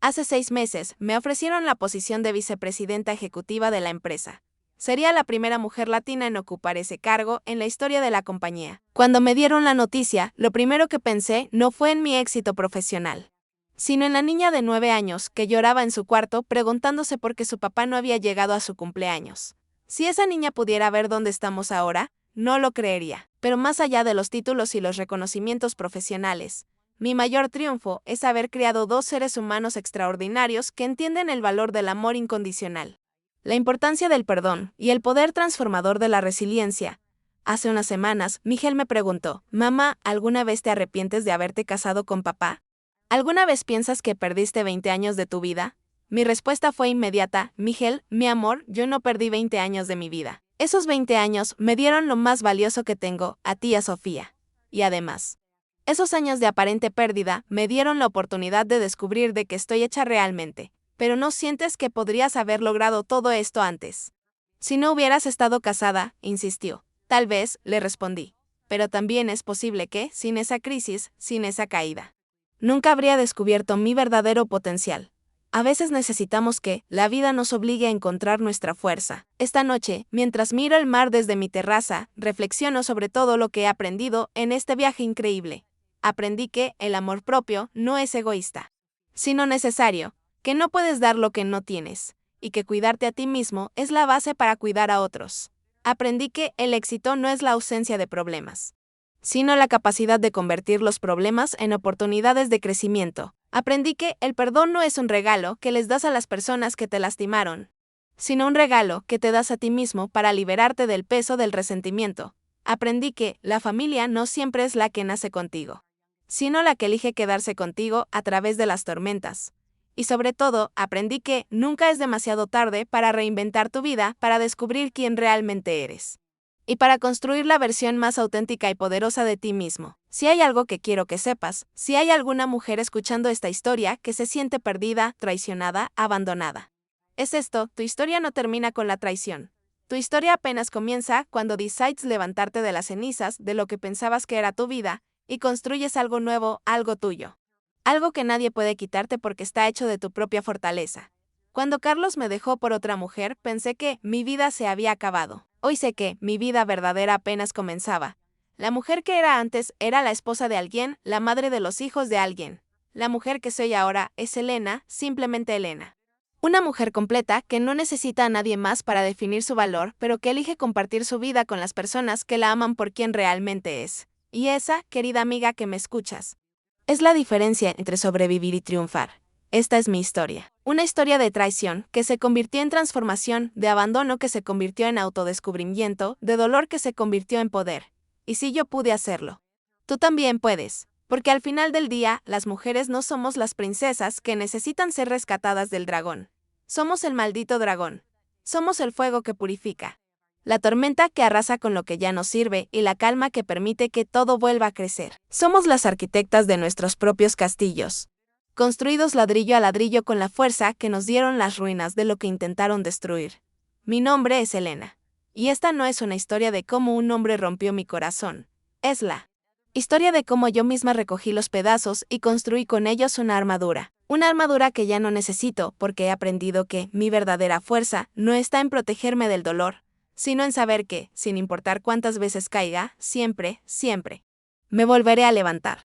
Hace 6 meses, me ofrecieron la posición de vicepresidenta ejecutiva de la empresa. Sería la primera mujer latina en ocupar ese cargo en la historia de la compañía. Cuando me dieron la noticia, lo primero que pensé no fue en mi éxito profesional, sino en la niña de 9 años que lloraba en su cuarto preguntándose por qué su papá no había llegado a su cumpleaños. Si esa niña pudiera ver dónde estamos ahora, no lo creería. Pero más allá de los títulos y los reconocimientos profesionales, mi mayor triunfo es haber criado 2 seres humanos extraordinarios que entienden el valor del amor incondicional, la importancia del perdón y el poder transformador de la resiliencia. Hace unas semanas, Miguel me preguntó, «Mamá, ¿alguna vez te arrepientes de haberte casado con papá? ¿Alguna vez piensas que perdiste 20 años de tu vida?» Mi respuesta fue inmediata, «Miguel, mi amor, yo no perdí 20 años de mi vida. Esos 20 años me dieron lo más valioso que tengo, a ti y a Sofía. Y además, esos años de aparente pérdida me dieron la oportunidad de descubrir de qué estoy hecha realmente. Pero ¿no sientes que podrías haber logrado todo esto antes? Si no hubieras estado casada», insistió. «Tal vez», le respondí. «Pero también es posible que, sin esa crisis, sin esa caída, nunca habría descubierto mi verdadero potencial». A veces necesitamos que la vida nos obligue a encontrar nuestra fuerza. Esta noche, mientras miro el mar desde mi terraza, reflexiono sobre todo lo que he aprendido en este viaje increíble. Aprendí que el amor propio no es egoísta, sino necesario, que no puedes dar lo que no tienes, y que cuidarte a ti mismo es la base para cuidar a otros. Aprendí que el éxito no es la ausencia de problemas, sino la capacidad de convertir los problemas en oportunidades de crecimiento. Aprendí que el perdón no es un regalo que les das a las personas que te lastimaron, sino un regalo que te das a ti mismo para liberarte del peso del resentimiento. Aprendí que la familia no siempre es la que nace contigo, sino la que elige quedarse contigo a través de las tormentas. Y sobre todo, aprendí que nunca es demasiado tarde para reinventar tu vida, para descubrir quién realmente eres y para construir la versión más auténtica y poderosa de ti mismo. Si hay algo que quiero que sepas, si hay alguna mujer escuchando esta historia que se siente perdida, traicionada, abandonada, es esto: tu historia no termina con la traición. Tu historia apenas comienza cuando decides levantarte de las cenizas de lo que pensabas que era tu vida y construyes algo nuevo, algo tuyo. Algo que nadie puede quitarte porque está hecho de tu propia fortaleza. Cuando Carlos me dejó por otra mujer, pensé que mi vida se había acabado. Hoy sé que mi vida verdadera apenas comenzaba. La mujer que era antes era la esposa de alguien, la madre de los hijos de alguien. La mujer que soy ahora es Elena, simplemente Elena. Una mujer completa que no necesita a nadie más para definir su valor, pero que elige compartir su vida con las personas que la aman por quien realmente es. Y esa, querida amiga que me escuchas, es la diferencia entre sobrevivir y triunfar. Esta es mi historia. Una historia de traición que se convirtió en transformación, de abandono que se convirtió en autodescubrimiento, de dolor que se convirtió en poder. Y si yo pude hacerlo, tú también puedes. Porque al final del día, las mujeres no somos las princesas que necesitan ser rescatadas del dragón. Somos el maldito dragón. Somos el fuego que purifica, la tormenta que arrasa con lo que ya no sirve y la calma que permite que todo vuelva a crecer. Somos las arquitectas de nuestros propios castillos, construidos ladrillo a ladrillo con la fuerza que nos dieron las ruinas de lo que intentaron destruir. Mi nombre es Elena. Y esta no es una historia de cómo un hombre rompió mi corazón. Es la historia de cómo yo misma recogí los pedazos y construí con ellos una armadura. Una armadura que ya no necesito porque he aprendido que mi verdadera fuerza no está en protegerme del dolor, sino en saber que, sin importar cuántas veces caiga, siempre, siempre, me volveré a levantar.